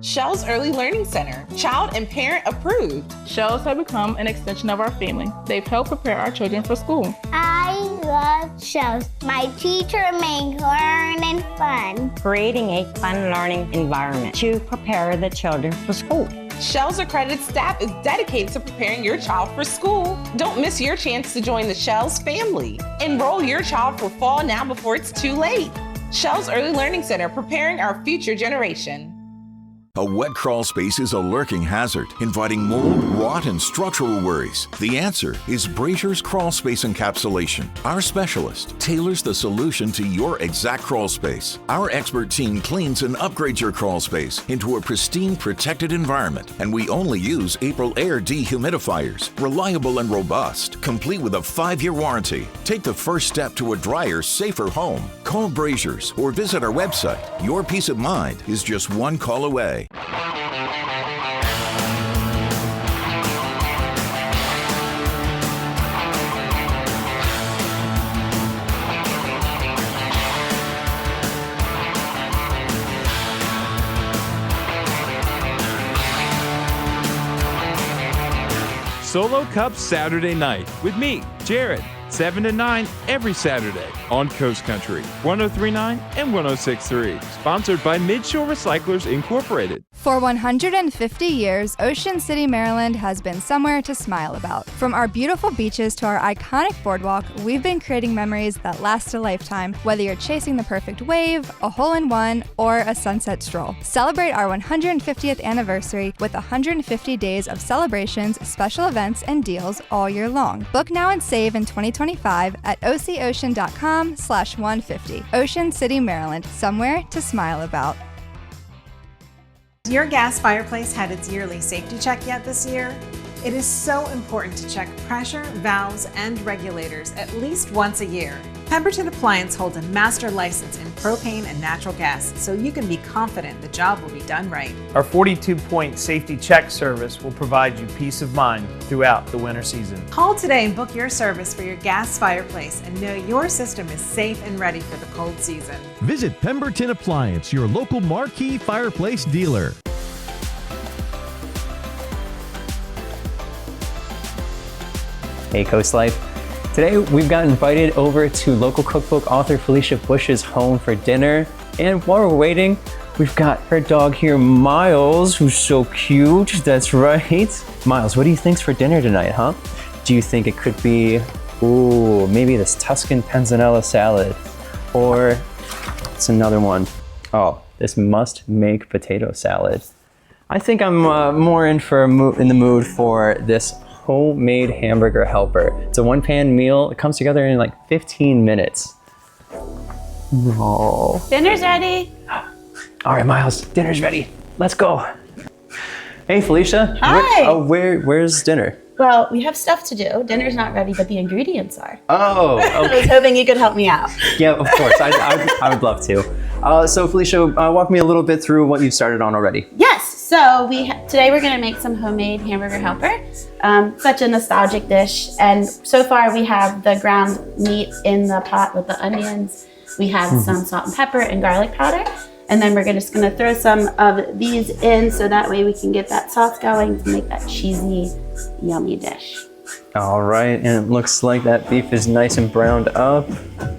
Shell's Early Learning Center, child and parent approved. Shells have become an extension of our family. They've helped prepare our children for school. I love Shells. My teacher makes learning fun. Creating a fun learning environment to prepare the children for school. Shell's accredited staff is dedicated to preparing your child for school. Don't miss your chance to join the Shell's family. Enroll your child for fall now before it's too late. Shell's Early Learning Center, preparing our future generation. A wet crawl space is a lurking hazard, inviting mold, rot, and structural worries. The answer is Brazier's Crawl Space Encapsulation. Our specialist tailors the solution to your exact crawl space. Our expert team cleans and upgrades your crawl space into a pristine, protected environment, and we only use April Air dehumidifiers, reliable and robust, complete with a 5-year warranty. Take the first step to a drier, safer home. Call Brazier's or visit our website. Your peace of mind is just one call away. Solo Cup Saturday night with me, Jared, 7 to 9 every Saturday on Coast Country, 103.9 and 106.3. Sponsored by Midshore Recyclers Incorporated. For 150 years, Ocean City, Maryland has been somewhere to smile about. From our beautiful beaches to our iconic boardwalk, we've been creating memories that last a lifetime, whether you're chasing the perfect wave, a hole-in-one, or a sunset stroll. Celebrate our 150th anniversary with 150 days of celebrations, special events, and deals all year long. Book now and save in 2025 at ococean.com/150. Ocean City, Maryland, somewhere to smile about. Your gas fireplace had its yearly safety check yet this year? It is so important to check pressure, valves, and regulators at least once a year. Pemberton Appliance holds a master license in propane and natural gas, so you can be confident the job will be done right. Our 42-point safety check service will provide you peace of mind throughout the winter season. Call today and book your service for your gas fireplace and know your system is safe and ready for the cold season. Visit Pemberton Appliance, your local marquee fireplace dealer. Hey Coast Life. Today we've got invited over to local cookbook author Felicia Bush's home for dinner. And while we're waiting, we've got her dog here, Miles, who's so cute. That's right. Miles, what do you think's for dinner tonight, huh? Do you think it could be, maybe this Tuscan panzanella salad? Or it's another one. Oh, this must-make potato salad. I think I'm more in the mood for this homemade Hamburger Helper. It's a one-pan meal. It comes together in like 15 minutes. Oh. Dinner's ready. All right, Miles, dinner's ready. Let's go. Hey, Felicia. Hi. Where's dinner? Well, we have stuff to do. Dinner's not ready, but the ingredients are. Oh, okay. I was hoping you could help me out. Yeah, of course. I would love to. So, Felicia, walk me a little bit through what you've started on already. Yes. So today we're going to make some homemade Hamburger Helper. Such a nostalgic dish. And so far we have the ground meat in the pot with the onions. We have some salt and pepper and garlic powder. And then we're just gonna throw some of these in so that way we can get that sauce going to make that cheesy, yummy dish. All right, and it looks like that beef is nice and browned up.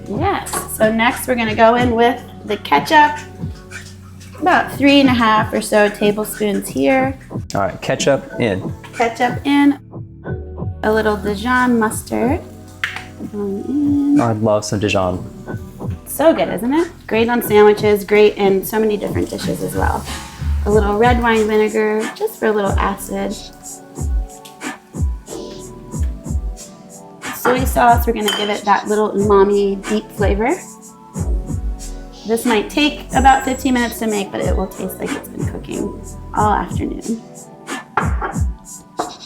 Yes, so next we're gonna go in with the ketchup. About 3.5 or so tablespoons here. All right, ketchup in. Ketchup in. A little Dijon mustard. In. I love some Dijon. So good, isn't it? Great on sandwiches, great in so many different dishes as well. A little red wine vinegar, just for a little acid. Soy sauce, we're gonna give it that little umami deep flavor. This might take about 15 minutes to make, but it will taste like it's been cooking all afternoon.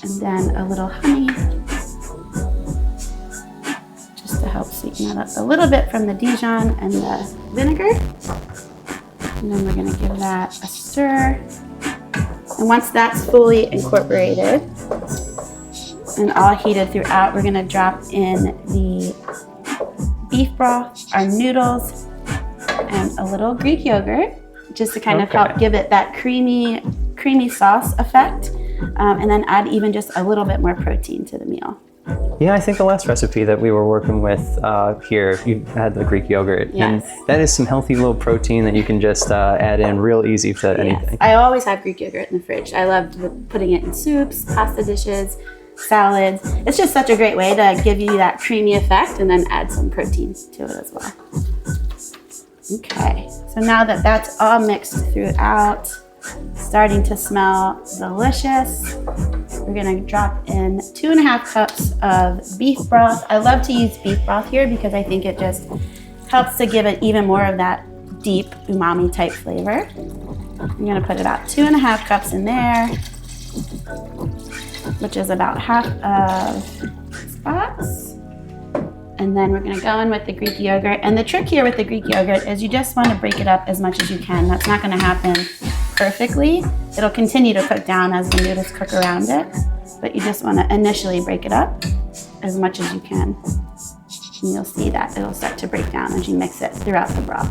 And then a little honey, just to help sweeten that up a little bit from the Dijon and the vinegar. And then we're gonna give that a stir. And once that's fully incorporated and all heated throughout, we're gonna drop in the beef broth, our noodles, and a little Greek yogurt, just to kind of help give it that creamy sauce effect, and then add even just a little bit more protein to the meal. Yeah, I think the last recipe that we were working with here, you had the Greek yogurt. Yes. And that is some healthy low protein that you can just add in real easy to anything. I always have Greek yogurt in the fridge. I love putting it in soups, pasta dishes, salads. It's just such a great way to give you that creamy effect and then add some protein to it as well. Okay, so now that that's all mixed throughout, starting to smell delicious, we're gonna drop in 2.5 cups of beef broth. I love to use beef broth here because I think it just helps to give it even more of that deep umami type flavor. I'm gonna put about 2.5 cups in there, which is about half of spots. And then we're gonna go in with the Greek yogurt. And the trick here with the Greek yogurt is you just wanna break it up as much as you can. That's not gonna happen perfectly. It'll continue to cook down as the noodles cook around it. But you just wanna initially break it up as much as you can. And you'll see that it'll start to break down as you mix it throughout the broth.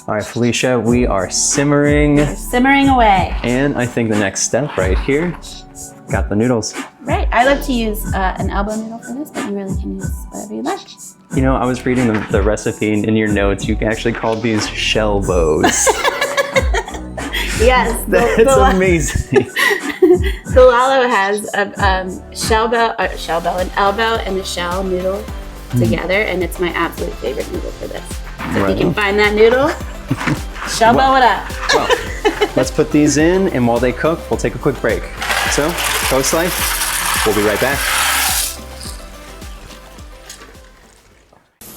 All right, Felicia, we are simmering. We're simmering away. And I think the next step right here, got the noodles. Right, I love to use an elbow noodle for this, but you really can use whatever you like. You know, I was reading the recipe in your notes. You actually called these shell bows. Yes. That's amazing. The Lalo has a shell bow, an elbow, and a shell noodle together, and it's my absolute favorite noodle for this. So if you can find that noodle, shell bow it up. Well, let's put these in, and while they cook, we'll take a quick break. So, COASTLIFE, we'll be right back.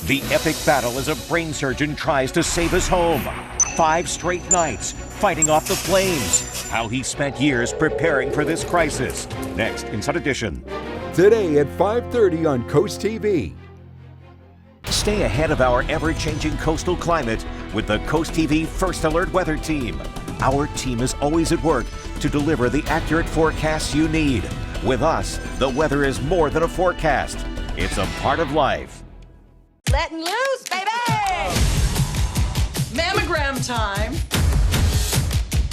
The epic battle as a brain surgeon tries to save his home. 5 straight nights fighting off the flames. How he spent years preparing for this crisis. Next, Inside Edition. Today at 5:30 on Coast TV. Stay ahead of our ever-changing coastal climate with the Coast TV First Alert Weather Team. Our team is always at work to deliver the accurate forecasts you need. With us, the weather is more than a forecast. It's a part of life. Letting loose, baby! Mammogram time.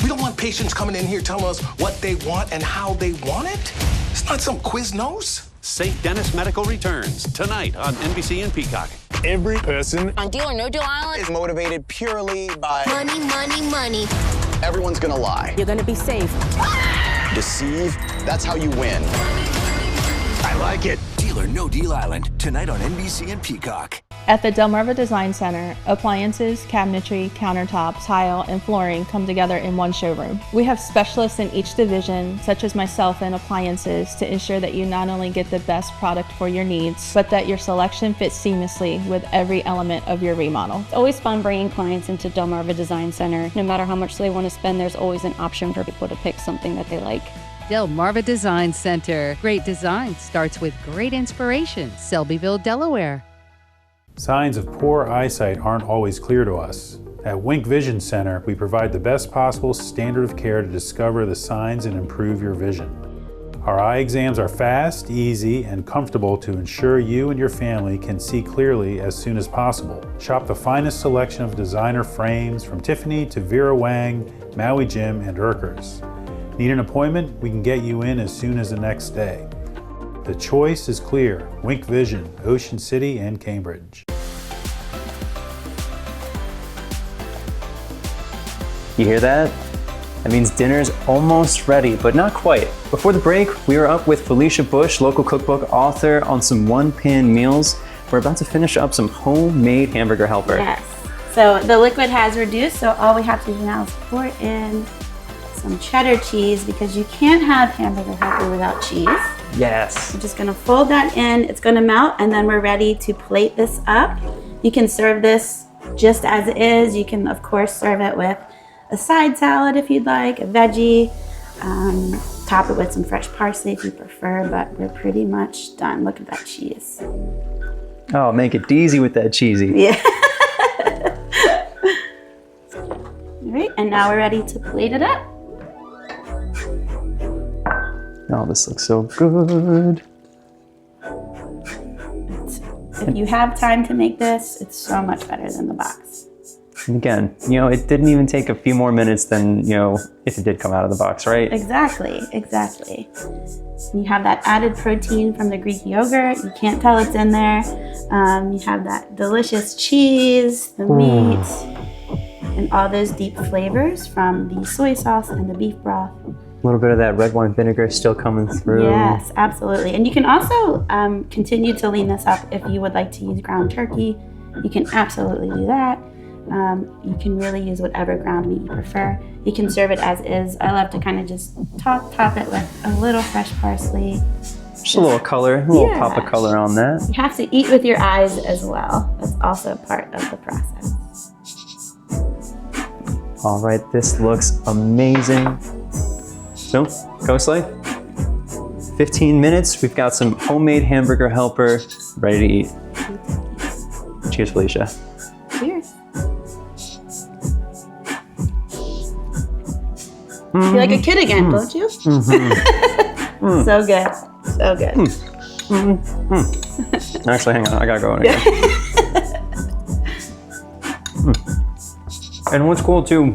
We don't want patients coming in here telling us what they want and how they want it. It's not some Quiznos. St. Dennis Medical returns tonight on NBC and Peacock. Every person on Deal or No Deal Island is motivated purely by money, money, money. Everyone's gonna lie. You're gonna be safe. Deceive, that's how you win. I like it. Deal or No Deal Island, tonight on NBC and Peacock. At the Delmarva Design Center, appliances, cabinetry, countertops, tile, and flooring come together in one showroom. We have specialists in each division, such as myself in appliances, to ensure that you not only get the best product for your needs, but that your selection fits seamlessly with every element of your remodel. It's always fun bringing clients into Delmarva Design Center. No matter how much they want to spend, there's always an option for people to pick something that they like. Delmarva Design Center. Great design starts with great inspiration. Selbyville, Delaware. Signs of poor eyesight aren't always clear to us. At Wink Vision Center, we provide the best possible standard of care to discover the signs and improve your vision. Our eye exams are fast, easy, and comfortable to ensure you and your family can see clearly as soon as possible. Shop the finest selection of designer frames from Tiffany to Vera Wang, Maui Jim, and Urkers. Need an appointment? We can get you in as soon as the next day. The choice is clear. Wink Vision, Ocean City and Cambridge. You hear that? That means dinner's almost ready, but not quite. Before the break, we were up with Felicia Bush, local cookbook author, on some one-pan meals. We're about to finish up some homemade Hamburger Helper. Yes. So the liquid has reduced, so all we have to do now is pour in some cheddar cheese because you can't have Hamburger Helper without cheese. Yes. I'm just gonna fold that in, it's gonna melt, and then we're ready to plate this up. You can serve this just as it is. You can, of course, serve it with a side salad if you'd like, a veggie, top it with some fresh parsley if you prefer, but we're pretty much done. Look at that cheese. Oh, make it easy with that cheesy. Yeah. All right, and now we're ready to plate it up. Oh, this looks so good. If you have time to make this, it's so much better than the box. And again, it didn't even take a few more minutes than, if it did come out of the box, right? Exactly, exactly. You have that added protein from the Greek yogurt. You can't tell it's in there. You have that delicious cheese, the meat, and all those deep flavors from the soy sauce and the beef broth. A little bit of that red wine vinegar still coming through. Yes, absolutely. And you can also continue to lean this up if you would like to use ground turkey. You can absolutely do that. You can really use whatever ground meat you prefer. You can serve it as is. I love to kind of just top it with a little fresh parsley. Just a little color, a little pop of color on that. You have to eat with your eyes as well. That's also part of the process. All right, this looks amazing. So, Coast Life, 15 minutes. We've got some homemade Hamburger Helper ready to eat. Cheers, Felicia. Cheers. You feel like a kid again, don't you? Mm-hmm. So good, so good. Actually, hang on, I gotta go in again. And what's cool too,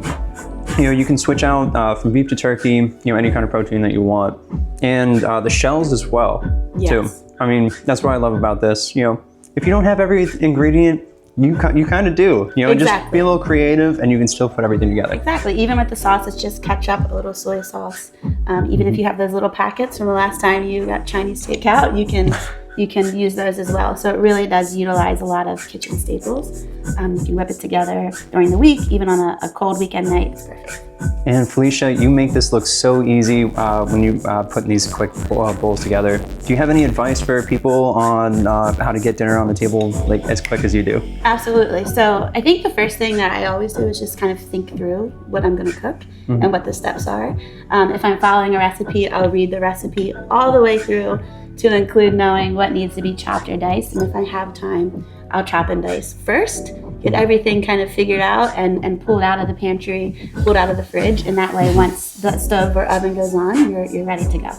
you can switch out from beef to turkey, any kind of protein that you want, and the shells as well, too. I mean, that's what I love about this. If you don't have every ingredient, you kind of do. Exactly. Just be a little creative, and you can still put everything together. Exactly. Even with the sauce, it's just ketchup, a little soy sauce. Even if you have those little packets from the last time you got Chinese takeout, you can use those as well. So it really does utilize a lot of kitchen staples. You can whip it together during the week, even on a cold weekend night. It's perfect. And Felicia, you make this look so easy when you put these quick bowls together. Do you have any advice for people on how to get dinner on the table as quick as you do? Absolutely. So I think the first thing that I always do is just kind of think through what I'm going to cook and what the steps are. If I'm following a recipe, I'll read the recipe all the way through to include knowing what needs to be chopped or diced. And if I have time, I'll chop and dice first, get everything kind of figured out and pulled out of the pantry, pulled out of the fridge. And that way, once the stove or oven goes on, you're ready to go.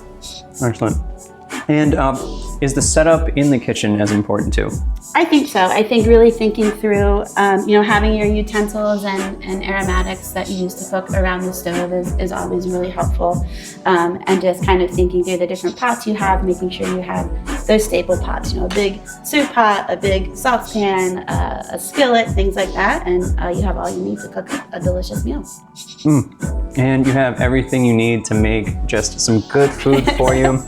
Excellent. And is the setup in the kitchen as important too? I think so. I think really thinking through, having your utensils and aromatics that you use to cook around the stove is always really helpful. And just kind of thinking through the different pots you have, making sure you have those staple pots, a big soup pot, a big saucepan, a skillet, things like that. And you have all you need to cook a delicious meal. And you have everything you need to make just some good food for you.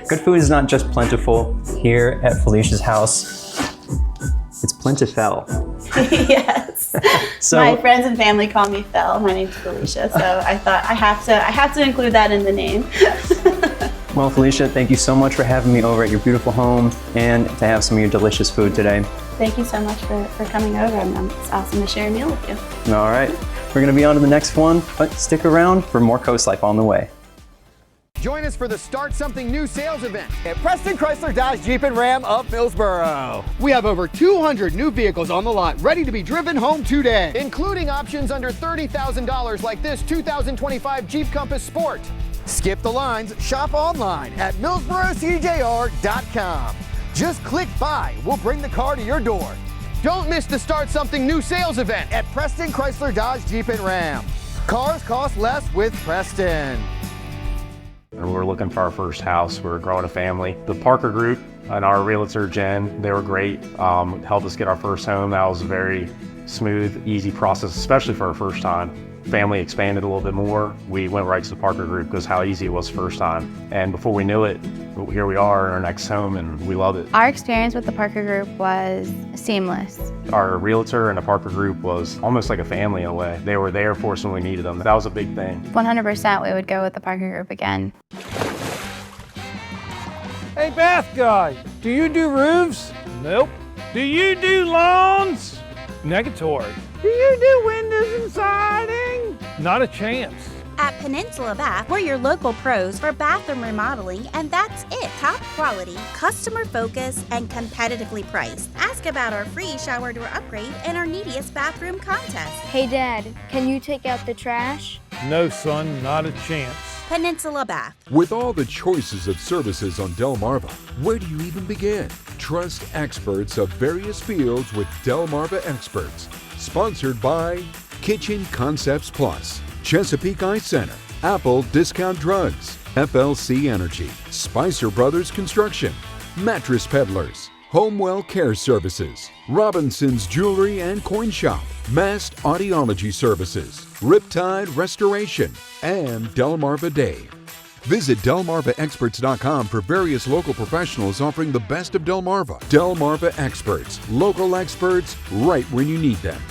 Good food is not just plentiful here at Felicia's house. It's plentiful. Yes. So, my friends and family call me Fel. My name's Felicia, so I thought I have to include that in the name. Well, Felicia, thank you so much for having me over at your beautiful home and to have some of your delicious food today. Thank you so much for coming over, and it's awesome to share a meal with you. All right, we're going to be on to the next one, but stick around for more Coast Life on the way. Join us for the Start Something New sales event at Preston Chrysler Dodge Jeep and Ram of Millsboro. We have over 200 new vehicles on the lot ready to be driven home today, including options under $30,000 like this 2025 Jeep Compass Sport. Skip the lines, shop online at MillsboroCJR.com. Just click buy, we'll bring the car to your door. Don't miss the Start Something New sales event at Preston Chrysler Dodge Jeep and Ram. Cars cost less with Preston. We're looking for our first house. We're growing a family. The Parker Group and our realtor, Jen, they were great. Helped us get our first home. That was a very smooth, easy process, especially for our first time. Family expanded a little bit more. We went right to the Parker Group because how easy it was first time. And before we knew it, here we are in our next home and we love it. Our experience with the Parker Group was seamless. Our realtor and the Parker Group was almost like a family in a way. They were there for us when we needed them. That was a big thing. 100% we would go with the Parker Group again. Hey, bath guy, do you do roofs? Nope. Do you do lawns? Negatory. Do you do windows and siding? Not a chance. At Peninsula Bath, we're your local pros for bathroom remodeling, and that's it. Top quality, customer focused, and competitively priced. Ask about our free shower door upgrade and our neediest bathroom contest. Hey Dad, can you take out the trash? No son, not a chance. Peninsula Bath. With all the choices of services on Delmarva, where do you even begin? Trust experts of various fields with Delmarva Experts. Sponsored by Kitchen Concepts Plus, Chesapeake Eye Center, Apple Discount Drugs, FLC Energy, Spicer Brothers Construction, Mattress Peddlers, Homewell Care Services, Robinson's Jewelry and Coin Shop, Mast Audiology Services, Riptide Restoration, and Delmarva Dave. Visit DelmarvaExperts.com for various local professionals offering the best of Delmarva. Delmarva Experts, local experts right when you need them.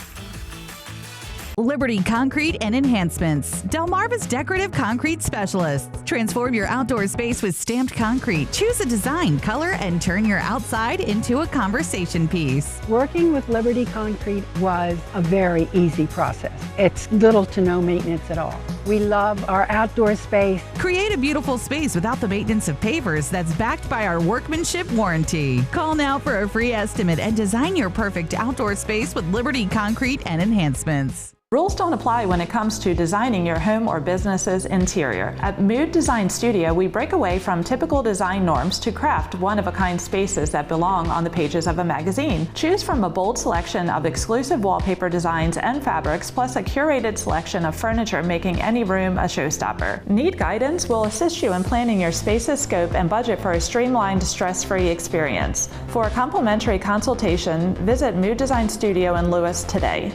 Liberty Concrete and Enhancements, Delmarva's decorative concrete specialists. Transform your outdoor space with stamped concrete. Choose a design, color, and turn your outside into a conversation piece. Working with Liberty Concrete was a very easy process. It's little to no maintenance at all. We love our outdoor space. Create a beautiful space without the maintenance of pavers that's backed by our workmanship warranty. Call now for a free estimate and design your perfect outdoor space with Liberty Concrete and Enhancements. Rules don't apply when it comes to designing your home or business's interior. At Mood Design Studio, we break away from typical design norms to craft one-of-a-kind spaces that belong on the pages of a magazine. Choose from a bold selection of exclusive wallpaper designs and fabrics, plus a curated selection of furniture, making any room a showstopper. Need guidance? We'll assist you in planning your space's scope and budget for a streamlined, stress-free experience. For a complimentary consultation, visit Mood Design Studio in Lewis today.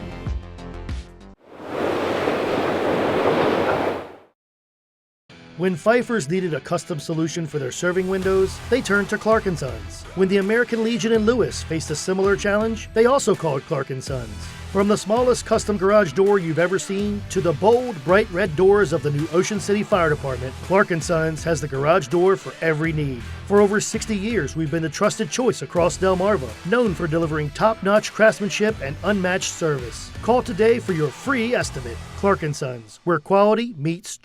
When Pfeiffer's needed a custom solution for their serving windows, they turned to Clark & Sons. When the American Legion in Lewis faced a similar challenge, they also called Clark & Sons. From the smallest custom garage door you've ever seen to the bold, bright red doors of the new Ocean City Fire Department, Clark & Sons has the garage door for every need. For over 60 years, we've been the trusted choice across Delmarva, known for delivering top-notch craftsmanship and unmatched service. Call today for your free estimate. Clark & Sons, where quality meets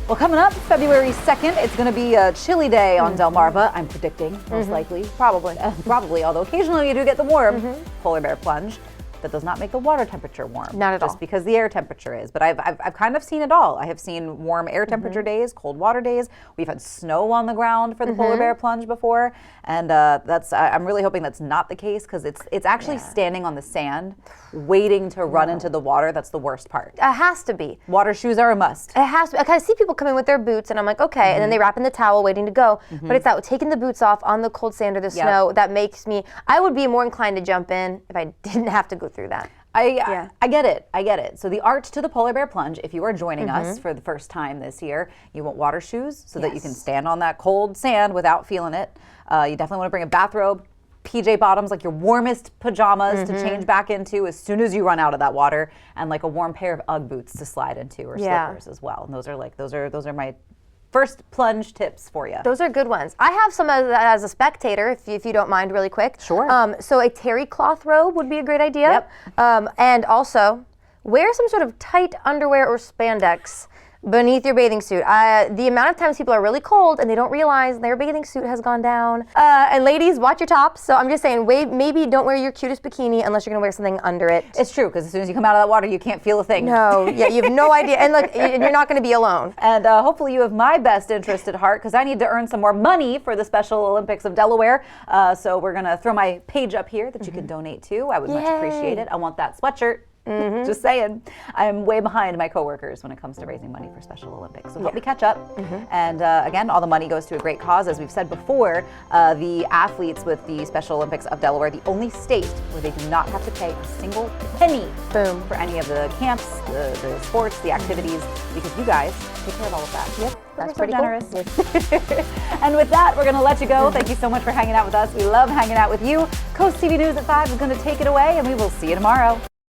Well, coming up February 2nd, it's going to be a chilly day on Delmarva, I'm predicting, most likely. Probably, although occasionally you do get the warm polar bear plunge. That does not make the water temperature warm. Not at all. Just because the air temperature is. But I've kind of seen it all. I have seen warm air temperature days, cold water days. We've had snow on the ground for the polar bear plunge before. And I'm really hoping that's not the case, because it's actually standing on the sand, waiting to run into the water. That's the worst part. It has to be. Water shoes are a must. It has to be. I see people come in with their boots, and I'm like, okay, and then they wrap in the towel waiting to go. But it's that taking the boots off on the cold sand or the snow that makes me, I would be more inclined to jump in if I didn't have to go through that. I get it. So the art to the polar bear plunge, if you are joining us for the first time this year, you want water shoes so that you can stand on that cold sand without feeling it. You definitely want to bring a bathrobe, PJ bottoms, like your warmest pajamas to change back into as soon as you run out of that water, and like a warm pair of Ugg boots to slide into, or slippers as well. And those are my first plunge tips for you. Those are good ones. I have some as a spectator, if you don't mind, really quick. Sure. So a terry cloth robe would be a great idea. Yep. And also, wear some sort of tight underwear or spandex Beneath your bathing suit. The amount of times people are really cold and they don't realize their bathing suit has gone down. And ladies, watch your tops. So I'm just saying, maybe don't wear your cutest bikini unless you're gonna wear something under it. It's true, because as soon as you come out of that water, you can't feel a thing. No, yeah, you have no idea. And look, you're not gonna be alone. And hopefully you have my best interest at heart, because I need to earn some more money for the Special Olympics of Delaware. So we're gonna throw my page up here that you can donate to. I would much appreciate it. I want that sweatshirt. Just saying. I'm way behind my coworkers when it comes to raising money for Special Olympics. So help me catch up. And again, all the money goes to a great cause. As we've said before, the athletes with the Special Olympics of Delaware, the only state where they do not have to pay a single penny for any of the camps, the sports, the activities, because you guys take care of all of that. Yep, that's pretty generous. And with that, we're going to let you go. Thank you so much for hanging out with us. We love hanging out with you. Coast TV News at 5 is going to take it away, and we will see you tomorrow.